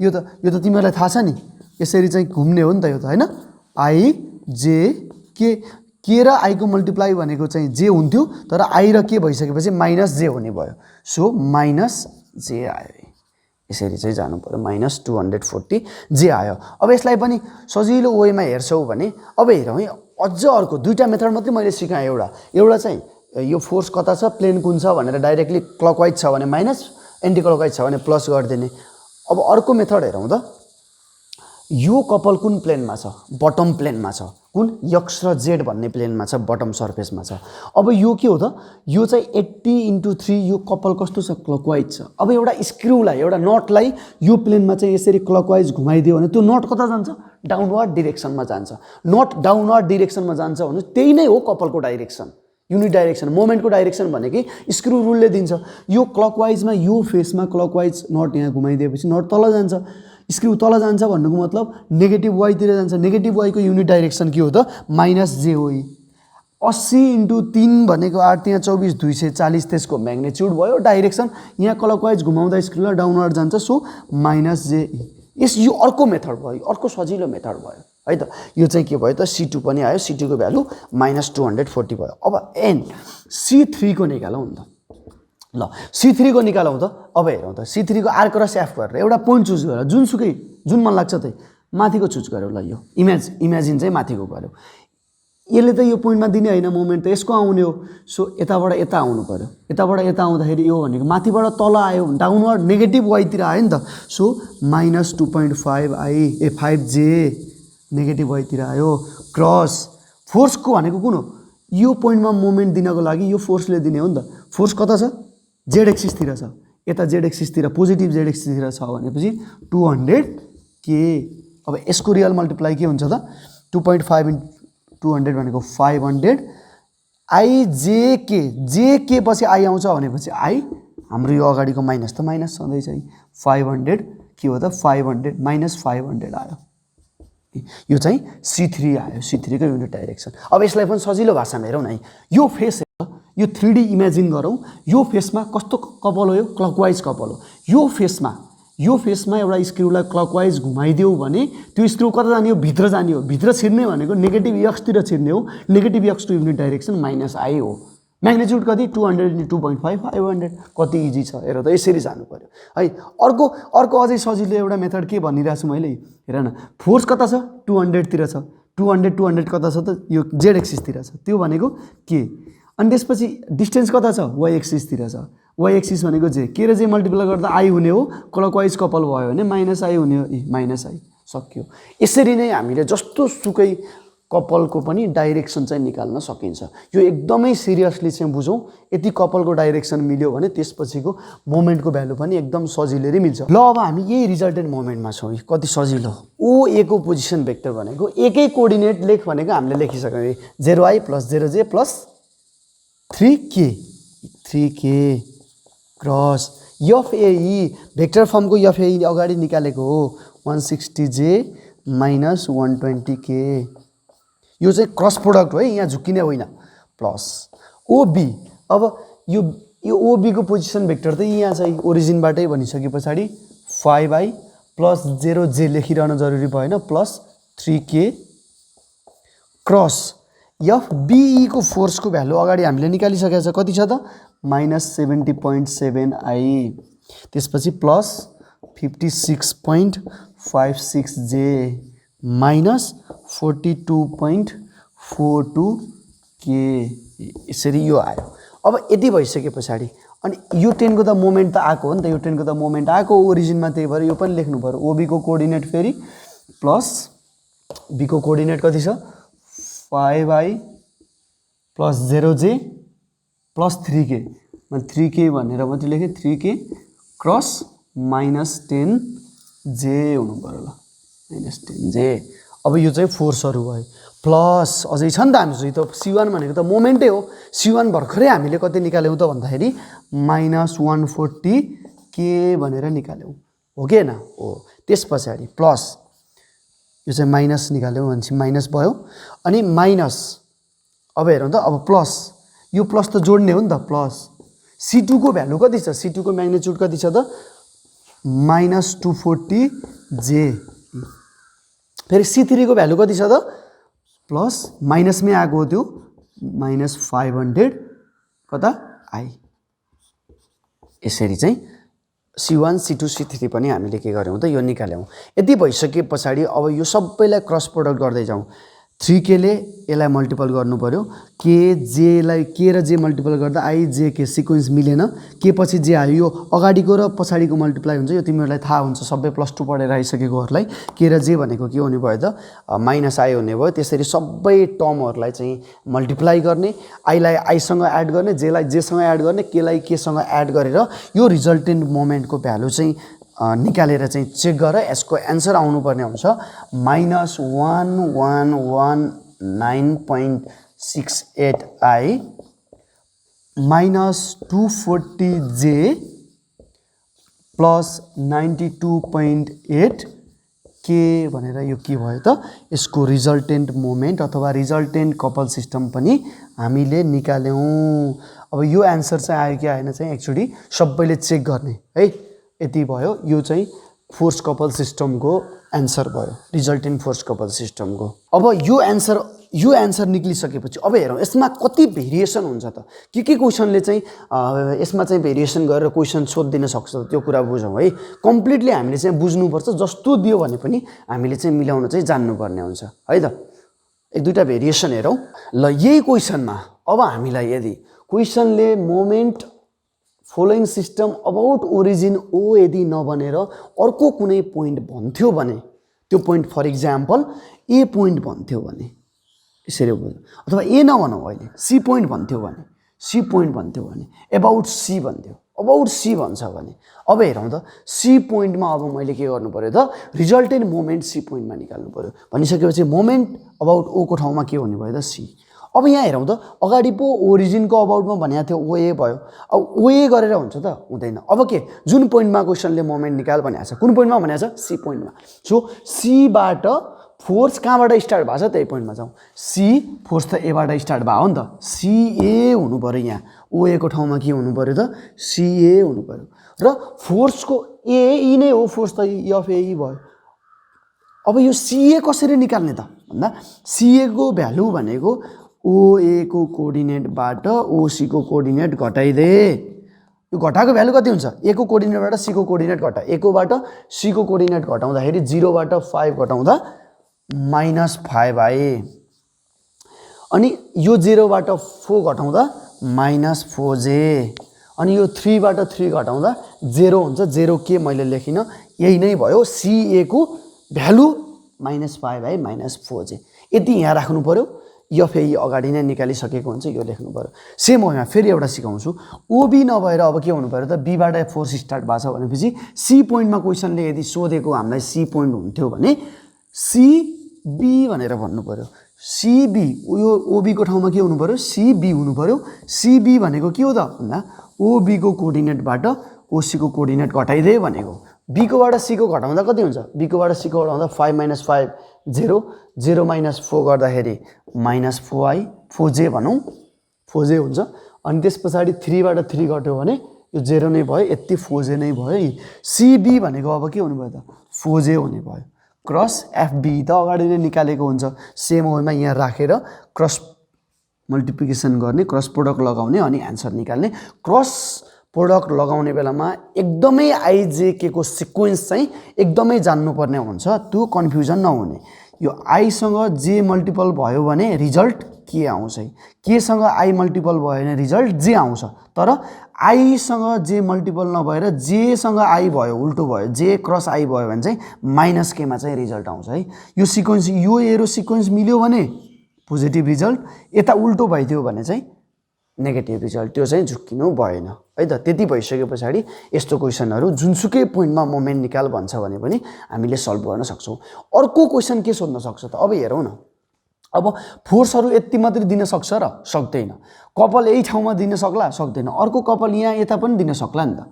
Speaker 1: यो त तिमीहरूलाई थाहा छ नि यसरी चाहिँ घुम्ने हो नि त यो त हैन आई जे के र आई को मल्टिप्लाई भनेको चाहिँ जे हुन्थ्यो तर आई र के भइसकेपछि माइनस जे हुने भयो सो माइनस जे आयो यसरी चाहिँ जानु पर्यो माइनस 240 जे आयो अब यसलाई पनि सजिलो वेमा हेर्छौ भने अब हेरौँ है अझ अर्को दुईटा मेथड मात्रै मैले सिकाएँ एउटा चाहिँ यो फोर्स कता छ प्लेन कुन छ भनेर डाइरेक्टली क्लकवाइज छ भने माइनस एन्टी क्लकवाइज छ भने प्लस गरिदिने अब अर्को मेथड हेरौँ त यो कपल कुन प्लेनमा छ बटम प्लेनमा छ कुन एक्स र जेड भन्ने प्लेनमा छ बटम सर्फेसमा छ अब यो के हो त यो चाहिँ 80/3 यो कपल कस्तो छ क्लकवाइज छ अब एउटा स्क्रूलाई एउटा नटलाई यो प्लेनमा चाहिँ यसरी क्लकवाइज घुमाइदियो भने त्यो नट कता जान्छ डाउनवर्ड डिरेक्सनमा जान्छ नट डाउनवर्ड डिरेक्सनमा जान्छ भने त्यही नै हो कपलको डाइरेक्सन युनिट डाइरेक्सन मोमेन्टको डाइरेक्सन भनेकै स्क्रू रुलले दिन्छ यो क्लकवाइजमा यो फेसमा क्लकवाइज नट यहाँ घुमाइदिएपछि नट तल जान्छ स्क्रू तल जान्छ भन्नुको मतलब नेगेटिभ वाइतिर जान्छ नेगेटिभ वाइको युनिट डाइरेक्सन के हो त माइनस जे हो 80/3 भनेको 8 त्यहाँ 24 240 त्यसको म्याग्नेच्युड भयो डाइरेक्सन यहाँ क्लकवाइज घुमाउँदा स्क्रूलाई डाउनवर्ड जान्छ सो माइनस जे यो अर्को मेथड भयो अर्को सजिलो मेथड भयो है त यो चाहिँ के भयो त C2 पनि आयो C2 को भ्यालु माइनस 240 भयो अब एन C3 को निकालौँ नि त ल C3 को निकालौँ त अब हेरौँ त C3 को आर क्रस एफ गरेर एउटा पोइन्ट चुज गरेर जुन मन लाग्छ त्यही माथिको चुज गर्यो ल यो इमेजिन चाहिँ माथिको गर्यो यसले त यो पोइन्टमा दिने होइन मोमेन्ट त यसको आउने हो सो यताबाट यता आउनु पर्यो यताबाट यता आउँदाखेरि यो भनेको माथिबाट तल आयो डाउनवर्ड नेगेटिभ वाइतिर आयो नि त so minus 2.5i 5j negative वाइतिर आयो क्रस फोर्सको भनेको कुन हो यो पोइन्टमा मोमेन्ट दिनको लागि यो फोर्सले दिने हो नि त फोर्स कता छ जेड एक्सिसतिर छ यता जेड एक्सिसतिर पोजिटिभ जेड एक्सिसतिर छ भनेपछि 200k अब यसको रियल मल्टिप्लाई के हुन्छ त 2.5 × 200 भनेको 500 आई जे के पछि आई आउँछ भनेपछि आई हाम्रो यो अगाडिको माइनस त माइनस छँदैछ है 500 के हो त 500 माइनस 500 आयो यो चाहिँ C3 आयो C3 को युनिट डाइरेक्सन अब यसलाई पनि सजिलो भाषामा हेरौँ न यो फेस यो 3D इमेजिन गरौँ यो फेसमा कस्तो कपल हो यो क्लकवाइज कपल हो यो फेसमा एउटा स्क्रूलाई क्लकवाइज घुमाइदियो भने त्यो स्क्रू कता जाने हो भित्र छिर्ने भनेको नेगेटिभ एक्सतिर छिर्ने हो negative x to unit direction minus i हो म्याग्नेच्युड कति 200 × 2.5 500 कति इजी छ हेर त यसरी जानु पर्यो है अर्को अझै सजिलो एउटा मेथड के भनिरहेको छु मैले हेर न फोर्स कता छ 200 तिर छ 200 कता छ त यो जेड एक्सिसतिर छ त्यो भनेको के अनि त्यसपछि डिस्टेन्स कता छ वाइ एक्सिसतिर छ वाइ एक्सिस भनेको जे के र जे मल्टिप्लाई गर्दा आई हुने हो क्लकवाइज कपल भयो भने माइनस आई हुने हो माइनस आई सक्यो यसरी नै हामीले जस्तो सुकै कपलको पनि डाइरेक्सन चाहिँ निकाल्न सकिन्छ यो एकदमै सिरियसली चाहिँ बुझौँ यदि कपलको डाइरेक्सन मिल्यो भने त्यसपछिको मोमेन्टको भ्यालु पनि एकदम सजिलै मिल्छ ल अब हामी यही रिजल्टेन्ट मोमेन्टमा छौँ कति सजिलो ओ ए को पोजिसन भेक्टर भनेको एकै कोअर्डिनेट लेख भनेको हामीले लेखिसक्यौँ 0i + 0j + 3k cross एफएई vector फर्मको एफएई अगाडि निकालेको हो 160j - 120k यो चाहिँ क्रस प्रोडक्ट हो है यहाँ झुक्किने होइन प्लस ओबी अब यो ओबी को पोजिसन भेक्टर त यहाँ चाहिँ ओरिजिनबाटै भनिसके पछाडि 5i + 0j लेखिरहन जरुरी भएन + 3k क्रस एफबीई को फोर्सको भ्यालु अगाडि हामीले निकालिसकेको छ कति छ त -70.7i त्यसपछि प्लस 56.56j -42.42k यसरी यो आयो अब यति भइसके पछाडि अनि यो 10 को त मोमेन्ट त आएको हो नि त यो 10 को त मोमेन्ट आएको ओरिजिनमा त्यही भएर यो पनि लेख्नु पर्यो ओबी को कोअर्डिनेट फेरि प्लस बी को कोअर्डिनेट कति छ 5i plus 0j plus 3k मैले 3k भनेर मात्रै लेखेँ 3k क्रस माइनस 10j हुनु पर्यो ल माइनस 10j अब यो चाहिँ फोर्सहरू भयो प्लस अझै छ नि त हामीसँग त C1 भनेको त मोमेन्टै हो C1 भर्खरै हामीले कति निकाल्यौँ त भन्दाखेरि माइनस 140k भनेर निकाल्यौँ हो कि होइन हो त्यस पछाडि प्लस यो चाहिँ माइनस निकाल्यौँ भनेपछि माइनस भयो अनि माइनस अब हेरौँ त अब प्लस यो प्लस त जोड्ने हो नि त प्लस C2 को भ्यालु कति छ C2 को म्याग्निट्युड कति छ त माइनस 240j फेरि C3 को भ्यालु कति छ त प्लस माइनसमै आएको हो त्यो माइनस 500 कता आई यसरी चाहिँ C1 C2 C3 पनि हामीले के गर्यौँ त यो निकाल्यौँ यति भइसके पछाडि अब यो सबैलाई क्रस प्रोडक्ट गर्दै जाउँ 3k ले यसलाई मल्टिपल गर्नु पर्यो k j लाई k र j मल्टिपल गर्दा i j k सिक्वेन्स मिलेन k पछि j आयो यो अगाडिको र पछाडिको मल्टिप्लाई हुन्छ यो तिमीहरूलाई थाहा हुन्छ सबै +2 पढेर आइसकेकोहरूलाई k र j भनेको के हुने भयो त माइनस i हुने भयो त्यसरी सबै टर्महरूलाई चाहिँ मल्टिप्लाई गर्ने i लाई i सँग एड गर्ने j लाई j सँग एड गर्ने k लाई k सँग एड गरेर यो रिजल्टेन्ट मोमेन्टको भ्यालु चाहिँ निकालेर चाहिँ चेक गरेर यसको एन्सर आउनु पर्ने हुन्छ minus 1119.68 I minus 240j plus 92.8 के भनेर यो के भयो त यसको रिजल्टेन्ट मोमेन्ट अथवा रिजल्टेन्ट कपल सिस्टम पनि हामीले निकाल्यौं अब यो एन्सर चाहिँ आयो कि आएन चाहिँ एक्चुअली सबैले चेक गर्ने है यति भयो यो चाहिँ फोर्स कपल सिस्टमको एन्सर भयो रिजल्टेन्ट फोर्स कपल सिस्टमको अब यो एन्सर निक्लिसकेपछि अब हेरौँ यसमा कति भेरिएसन हुन्छ त के क्वेशनले चाहिँ यसमा चाहिँ भेरिएसन गरेर क्वेशन सोधिदिन सक्छ त्यो कुरा बुझौँ है कम्प्लिटली हामीले चाहिँ बुझ्नुपर्छ जस्तो दियो भने पनि हामीले चाहिँ मिलाउन चाहिँ जान्नुपर्ने हुन्छ है त एक दुईटा भेरिएसन हेरौँ ल यही क्वेशनमा अब हामीलाई यदि क्वेशनले moment following system about origin O यदि नबनेर अर्को कुनै पोइन्ट भन्थ्यो भने त्यो point for example A point भन्थ्यो भने यसरी बुझ्नु अथवा ए नभनौँ अहिले सी पोइन्ट भन्थ्यो भने एबाउट सी भन्थ्यो अबाउट सी भन्छ भने अब हेरौँ त सी पोइन्टमा अब मैले के गर्नु पर्यो त रिजल्टेन्ट मोमेन्ट सी पोइन्टमा निकाल्नु पर्यो भनिसकेपछि मोमेन्ट अबाउट ओ को ठाउँमा के हुने भयो त सी अब यहाँ हेरौँ त अगाडि पो ओरिजिनको अबाउटमा भनेको थियो ओए भयो अब ओए गरेर हुन्छ त हुँदैन अब के जुन पोइन्टमा क्वेशनले मोमेन्ट निकाल भनेको छ कुन पोइन्टमा भनेको छ सी पोइन्टमा सो सीबाट फोर्स कहाँबाट स्टार्ट भएको छ त्यही पोइन्टमा जाउँ सी फोर्स त एबाट स्टार्ट भयो हो नि त सीए हुनु पर्यो यहाँ ओए को ठाउँमा के हुनु पर्यो त सीए हुनु पर्यो र फोर्सको ए नै हो फोर्स त एफ ए भयो अब यो सीए कसरी निकाल्ने त भन्दा सीए को भ्यालु भनेको ओए को कोअर्डिनेटबाट ओसी को कोअर्डिनेट घटाइदे यो घटाएको भ्यालु कति हुन्छ ए को कोअर्डिनेटबाट सी को कोअर्डिनेट घटा ए कोबाट सी को कोअर्डिनेट घटाउँदाखेरि 0 बाट 5 घटाउँदा -5 आए अनि यो 0 बाट 4 घटाउँदा -4j अनि यो 3 बाट 3 घटाउँदा 0 हुन्छ 0 के मैले लेखिन यही नै भयो सीए को भ्यालु -5 आए -4j यति यहाँ राख्नु पर्यो एफए अगाडि नै निकालिसकेको हुन्छ यो लेख्नु पर्यो सेम हो यहाँ फेरि एउटा सिकाउँछु ओबी नभएर अब के हुनु पर्यो त बीबाट फोर्स स्टार्ट भएको छ भनेपछि सी पोइन्टमा क्वेशनले यदि सोधेको हामीलाई सी पोइन्ट हुन्थ्यो भने सीबी भनेर भन्नु पर्यो सीबी यो ओबी को ठाउँमा के हुनु पर्यो सीबी हुनु पर्यो सीबी भनेको के हो त भन्दा ओबी को कोअर्डिनेटबाट ओसी को कोअर्डिनेट घटाइदे भनेको बी कोबाट सी को घटाउँदा कति हुन्छ बी कोबाट सी को घटाउँदा 5 - 5 0 0 - 4 गर्दाखेरि -4i 4j भनौँ 4j हुन्छ अनि त्यस पछाडि 3 बाट 3 घट्यो भने यो 0 नै भयो यति 4j नै भयो सीबी भनेको अब के हुनु भयो त 4j हुने भयो क्रस एफबी त अगाडि नै निकालेको हुन्छ सेम वेमा यहाँ राखेर क्रस मल्टिप्लिकेसन गर्ने क्रस प्रोडक्ट लगाउने अनि एन्सर निकाल्ने क्रस प्रोडक्ट लगाउने बेलामा एकदमै आइजेके को सिक्वेन्स चाहिँ एकदमै जान्नुपर्ने हुन्छ त्यो कन्फ्युजन नहुने यो आई सँग जे मल्टिपल भयो भने रिजल्ट के आउँछ के सँग आई मल्टिपल भयो भने रिजल्ट जे आउँछ तर आई सँग जे मल्टिपल नभएर जे सँग आई भयो उल्टो भयो जे क्रस आई भयो भने चाहिँ -k मा चाहिँ रिजल्ट आउँछ है यो सिक्वेन्स यो एरो सिक्वेन्स मिल्यो भने पोजिटिभ रिजल्ट, यता उल्टो भइदियो भने चाहिँ नेगेटिभ रिजल्ट, त्यो चाहिँ झुक्किनु भएन है त। त्यति भइसके पछाडि यस्तो क्वेसनहरू जुनसुकै पोइन्टमा मोमेन्ट निकाल भन्छ भने पनि हामीले सल्भ गर्न सक्छौँ। अर्को क्वेसन के सोध्न सक्छ त, अब हेरौँ न। अब फोर्सहरू यति मात्रै दिन सक्छ र सक्दैन, कपाल यही ठाउँमा दिन सक्ला सक्दैन, अर्को कपाल यहाँ यता पनि दिन सक्ला नि त।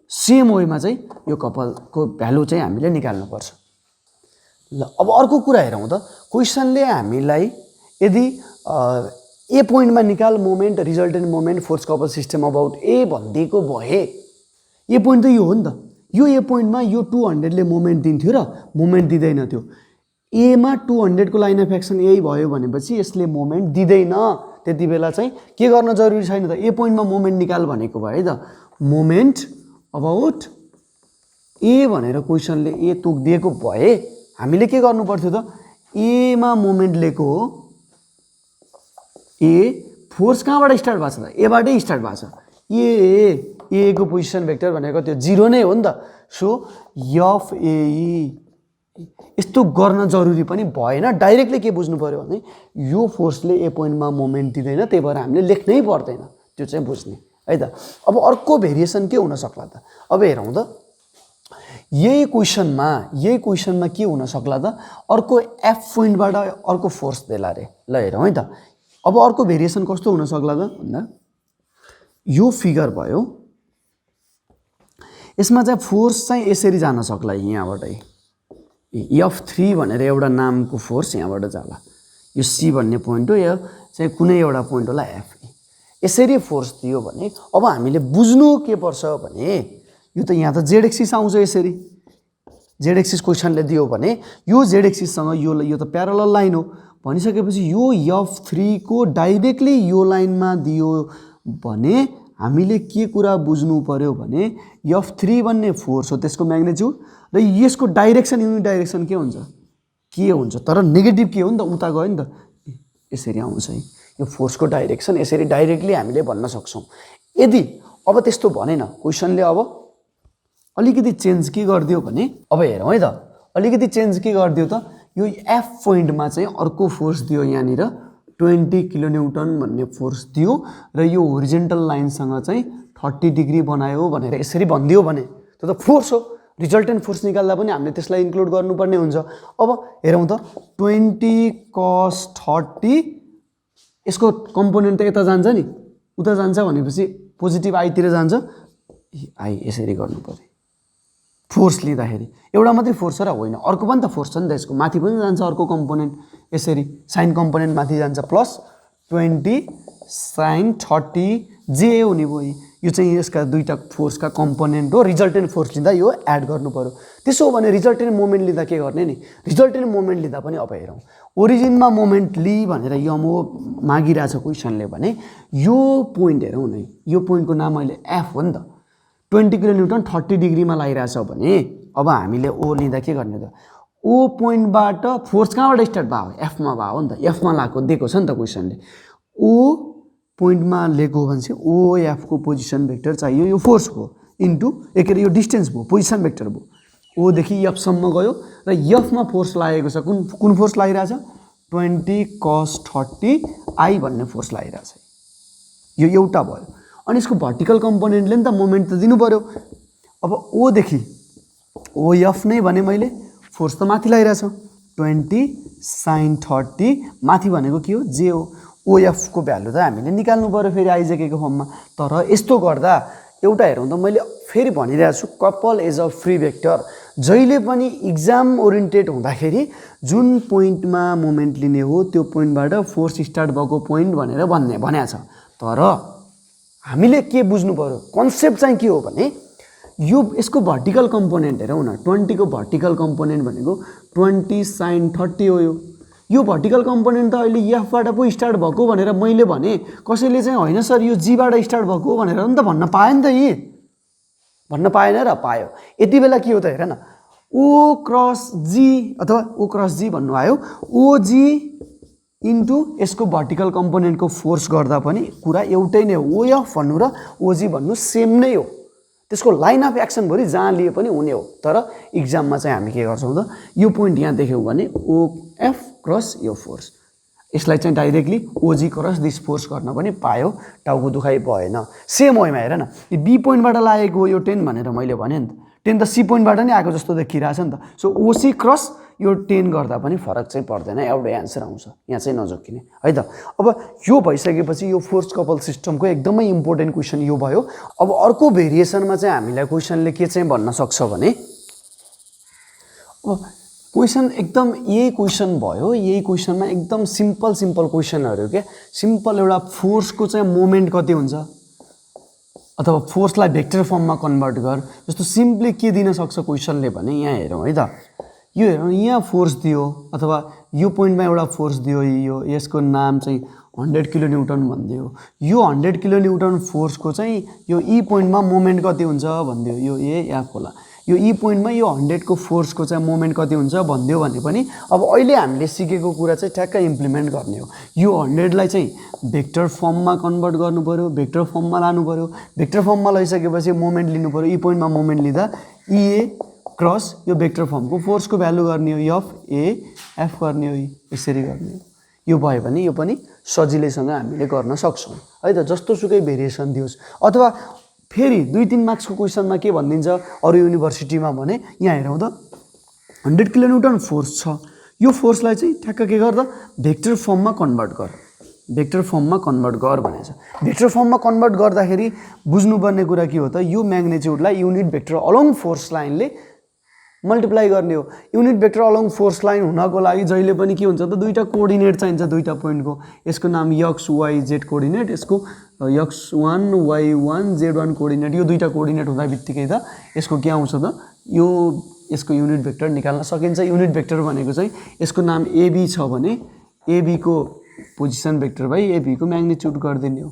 Speaker 1: सेम वेमा चाहिँ यो कपालको भ्यालु चाहिँ हामीले निकाल्नुपर्छ। ल अब अर्को कुरा हेरौँ त, क्वेसनले हामीलाई यदि ए पोइन्टमा निकाल moment resultant moment force couple system about A भनिदिएको भए, ए पोइन्ट त यो हो नि त। यो ए पोइन्टमा यो 200ले मोमेन्ट दिन्थ्यो र मोमेन्ट दिँदैन थियो। एमा 200 को लाइन अफ एक्सन यही भयो भनेपछि यसले मोमेन्ट दिँदैन। त्यति बेला चाहिँ के गर्न जरुरी छैन त, ए पोइन्टमा मोमेन्ट निकाल भनेको भयो है त। मोमेन्ट अबाउट ए भनेर क्वेसनले ए तोकिदिएको भए हामीले के गर्नु पर्थ्यो त, एमा मोमेन्ट लिएको हो, ए फोर्स कहाँबाट स्टार्ट भएको छ त, एबाटै स्टार्ट भएको छ। ए को पोजिसन भेक्टर भनेको त्यो 0 नै हो नि त। सो एफ ए यस्तो गर्न जरुरी पनि भएन। डाइरेक्टली के बुझ्नु पर्यो भने यो फोर्सले ए पोइन्टमा मोमेन्ट दिँदैन, त्यही भएर हामीले लेख्नै पर्दैन, त्यो चाहिँ बुझ्ने है त। अब अर्को भेरिएसन के हुन सक्ला त, अब हेरौँ त। यही क्वेसनमा के हुन सक्ला त, अर्को एफ पोइन्टबाट अर्को फोर्स देला रे। ल हेरौँ है त। अब अर्को भेरिएसन कस्तो हुन सक्ला त भन्दा, यो फिगर भयो, यसमा चाहिँ फोर्स चाहिँ यसरी जान सक्ला, यहाँबाटै F3 भनेर एउटा नामको फोर्स यहाँबाट जाला, यो सी भन्ने पोइन्ट हो, या चाहिँ कुनै एउटा पोइन्ट होला एफ। यसरी फोर्स दियो भने अब हामीले बुझ्नु के पर्छ भने, यो त यहाँ त जेड एक्सिस आउँछ, यसरी जेड एक्सिस क्वेसनले दियो भने यो जेड एक्सिससँग यो त प्यारलल लाइन हो भनिसकेपछि यो F3 को डाइरेक्टली यो लाइनमा दियो भने हामीले के कुरा बुझ्नु पर्यो भने F3 भन्ने फोर्स हो, त्यसको म्याग्निट्युड र यसको डाइरेक्सन युनिट डाइरेक्सन के हुन्छ तर नेगेटिभ के हो नि त, उता गयो नि त, यसरी आउँछ है यो फोर्सको डाइरेक्सन। यसरी डाइरेक्टली हामीले भन्न सक्छौँ। यदि अब त्यस्तो भनेन क्वेसनले, अब अलिकति चेन्ज के गरिदियो भने, अब हेरौँ है त, अलिकति चेन्ज के गरिदियो त, यो एफ पोइन्टमा चाहिँ अर्को फोर्स दियो, यहाँनिर 20 किलोन्युटन भन्ने फोर्स दियो र यो होरिजेन्टल लाइनसँग चाहिँ 30 डिग्री बनायो भनेर यसरी भनिदियो भने त्यो त फोर्स हो। रिजल्टेन्ट फोर्स निकाल्दा पनि हामीले त्यसलाई इन्क्लुड गर्नुपर्ने हुन्छ। अब हेरौँ त, 20 cos 30 यसको कम्पोनेन्ट त यता जान्छ नि, उता जान्छ भनेपछि पोजिटिभ आईतिर जान्छ, आई यसरी गर्नु पर्यो। फोर्स लिँदाखेरि एउटा मात्रै फोर्स र होइन, अर्को पनि त फोर्स छ नि त, यसको माथि पनि जान्छ अर्को कम्पोनेन्ट, यसरी साइन कम्पोनेन्ट माथि जान्छ, प्लस 20 sin 30 जे हुने भयो। यो चाहिँ यसका दुईटा फोर्सका कम्पोनेन्ट हो। रिजल्टेन्ट फोर्स लिँदा यो एड गर्नु पर्यो। त्यसो हो भने रिजल्टेन्ट मोमेन्ट लिँदा के गर्ने नि, रिजल्टेन्ट मोमेन्ट लिँदा पनि अब हेरौँ, ओरिजिनमा मोमेन्ट लि भनेर यमो मागिरहेछ क्वेसनले भने यो पोइन्ट हेरौँ न, यो पोइन्टको नाम अहिले एफ हो नि त। 20 किलोन्युटन 30 डिग्रीमा लागिरहेछ भने अब हामीले ओ लिँदा के गर्ने त, ओ पोइन्टबाट फोर्स कहाँबाट स्टार्ट भयो, एफमा भयो नि त, एफमा लागेको दिएको छ नि त क्वेसनले। ओ पोइन्टमा लिएको हो भने चाहिँ ओएफको पोजिसन भेक्टर चाहियो, यो फोर्सको इन्टु के अरे यो डिस्टेन्स भयो, पोजिसन भेक्टर भयो। ओदेखि एफसम्म गयो र एफमा फोर्स लागेको छ, कुन फोर्स लागिरहेछ, 20 cos 30 आई भन्ने फोर्स लागिरहेछ, यो एउटा भयो। अनि यसको भर्टिकल कम्पोनेन्टले नि त मोमेन्ट त दिनु पर्यो। अब ओदेखि ओएफ नै भने मैले फोर्स त माथि लागिरहेछ, 20 sin 30 माथि भनेको के हो, जे हो। ओएफको भ्यालु त हामीले निकाल्नु पर्यो फेरि आइजेकेको फर्ममा। तर यस्तो गर्दा एउटा हेरौँ त, मैले फेरि भनिरहेको छु, couple as a free vector जहिले पनि इक्जाम ओरिएन्टेड हुँदाखेरि जुन पोइन्टमा मोमेन्ट लिने हो त्यो पोइन्टबाट फोर्स स्टार्ट भएको पोइन्ट भनेर भनेको छ। तर हामीले के बुझ्नु पर्यो, कन्सेप्ट चाहिँ के हो भने यो यसको भर्टिकल कम्पोनेन्ट हेरौँ न, 20 को भर्टिकल कम्पोनेन्ट भनेको 20 sin 30 हो। यो भर्टिकल कम्पोनेन्ट त अहिले एफबाट पो स्टार्ट भएको भनेर मैले भने, कसैले चाहिँ होइन सर यो जीबाट स्टार्ट भएको भनेर नि त भन्न पायो नि त, यी भन्न पाएन र पायो। यति बेला के हो त हेर न, ओ क्रस जी अथवा ओ क्रस जी भन्नु आयो, ओजी इन्टु यसको भर्टिकल कम्पोनेन्टको फोर्स गर्दा पनि कुरा एउटै नै हो। ओएफ भन्नु र ओजी भन्नु सेम नै हो, त्यसको लाइन अफ एक्सन भरि जहाँ लिए पनि हुने हो। तर इक्जाममा चाहिँ हामी के गर्छौँ त, यो पोइन्ट यहाँ देख्यौँ भने ओएफ क्रस यो फोर्स, यसलाई चाहिँ डाइरेक्टली ओजी क्रस दिस फोर्स गर्न पनि पायो, टाउको दुखाइ भएन। सेम वेमा हेर न, बी पोइन्टबाट लागेको यो 10 भनेर मैले भने नि त, 10 त सी पोइन्टबाट नै आएको जस्तो देखिरहेछ नि त। सो ओसी क्रस यो 10 गर्दा पनि फरक चाहिँ पर्दैन, एउटै एन्सर आउँछ, यहाँ चाहिँ नजोकिने है त। अब यो भइसकेपछि यो फोर्स कपल सिस्टमको एकदमै इम्पोर्टेन्ट क्वेसन यो भयो। अब अर्को भेरिएसनमा चाहिँ हामीलाई क्वेसनले के चाहिँ भन्न सक्छ भने, अब क्वेसन एकदम यही क्वेसन भयो, यही क्वेसनमा एकदम सिम्पल क्वेसनहरू के, सिम्पल एउटा फोर्सको चाहिँ मोमेन्ट कति हुन्छ अथवा फोर्सलाई भेक्टर फर्ममा कन्भर्ट गर, जस्तो सिम्पली के दिन सक्छ क्वेसनले भने, यहाँ हेरौँ है त, यो हेरौँ, यहाँ फोर्स दियो अथवा यो पोइन्टमा एउटा फोर्स दियो, यो यसको नाम चाहिँ 100 किलो न्युटन भनिदियो, यो 100 किलो न्युटन फोर्सको चाहिँ यो ई पोइन्टमा मोमेन्ट कति हुन्छ भनिदियो, यो एफ होला, यो ई पोइन्टमा यो 100 को फोर्सको चाहिँ मोमेन्ट कति हुन्छ भनिदियो भने पनि अब अहिले हामीले सिकेको कुरा चाहिँ ठ्याक्क इम्प्लिमेन्ट गर्ने हो। यो 100 लाई चाहिँ भेक्टर फर्ममा कन्भर्ट गर्नु पर्यो, भेक्टर फर्ममा लानु पर्यो, भेक्टर फर्ममा लैसकेपछि मोमेन्ट लिनु पर्यो, ई पोइन्टमा मोमेन्ट लिँदा इए क्रस यो भेक्टर फर्मको फोर्सको भ्यालु गर्ने हो, एफ ए एफ गर्ने हो, यसरी गर्ने हो। यो भयो भने यो पनि सजिलैसँग हामीले गर्न सक्छौँ है त, जस्तो सुकै भेरिएसन दियोस्। अथवा फेरि 2-3 मार्क्सको क्वेसनमा के भनिदिन्छ अरू युनिभर्सिटीमा भने, यहाँ हेरौँ त 100 किलो न्युटन फोर्स छ, यो फोर्सलाई चाहिँ ठ्याक्क के गर त भेक्टर फर्ममा कन्भर्ट गर, भेक्टर फर्ममा कन्भर्ट गर भनेछ। भेक्टर फर्ममा कन्भर्ट गर्दाखेरि बुझ्नुपर्ने कुरा के हो त, यो म्याग्निट्युडलाई युनिट भेक्टर अलोङ फोर्स लाइनले मल्टिप्लाई गर्ने हो। Unit vector along force line हुनको लागि जहिले पनि के हुन्छ त, दुईटा कोअर्डिनेट चाहिन्छ, दुईटा पोइन्टको, यसको नाम एक्स वाई जेड कोअर्डिनेट, यसको x1 y1 z1 कोअर्डिनेट, यो दुईटा कोअर्डिनेट हुँदा बित्तिकै त यसको के आउँछ त, यो यसको युनिट भेक्टर निकाल्न सकिन्छ। युनिट भेक्टर भनेको चाहिँ यसको नाम एबी छ भने एबी को पोजिसन भेक्टर बाई एबी को म्याग्निट्युड गरिदिने हो,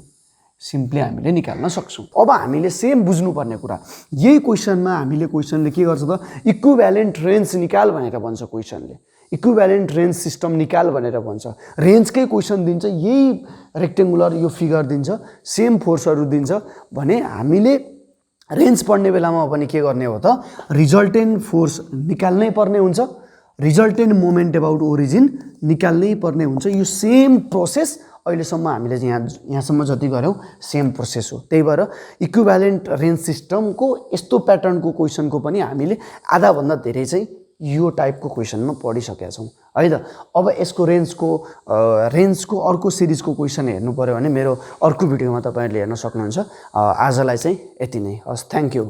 Speaker 1: सिम्पली हामीले निकाल्न सक्छौँ। अब हामीले सेम बुझ्नुपर्ने कुरा, यही क्वेसनमा हामीले क्वेसनले के गर्छ त, इक्विभ्यालेन्ट रेन्ज निकाल भनेर भन्छ क्वेसनले, इक्विभ्यालेन्ट रेन्ज सिस्टम निकाल भनेर भन्छ। रेन्जकै क्वेसन दिन्छ, यही रेक्टेङ्गुलर यो फिगर दिन्छ, सेम फोर्सहरू दिन्छ भने हामीले रेन्ज पढ्ने बेलामा पनि के गर्ने हो त, रिजल्टेन्ट फोर्स निकाल्नै पर्ने हुन्छ, रिजल्टेन्ट मोमेन्ट अबाउट ओरिजिन निकाल्नै पर्ने हुन्छ। यो सेम प्रोसेस अहिलेसम्म हामीले यहाँसम्म जति गऱ्यौँ सेम प्रोसेस हो। त्यही भएर इक्विभ्यालेन्ट रेन्ज सिस्टमको यस्तो प्याटर्नको क्वेसनको पनि हामीले आधाभन्दा धेरै चाहिँ यो टाइपको क्वेसनमा पढिसकेका छौँ है त। अब यसको रेन्जको अर्को सिरिजको क्वेसन हेर्नु पऱ्यो भने मेरो अर्को भिडियोमा तपाईँहरूले हेर्न सक्नुहुन्छ। आजलाई चाहिँ यति नै, हस्, थ्याङ्क यू।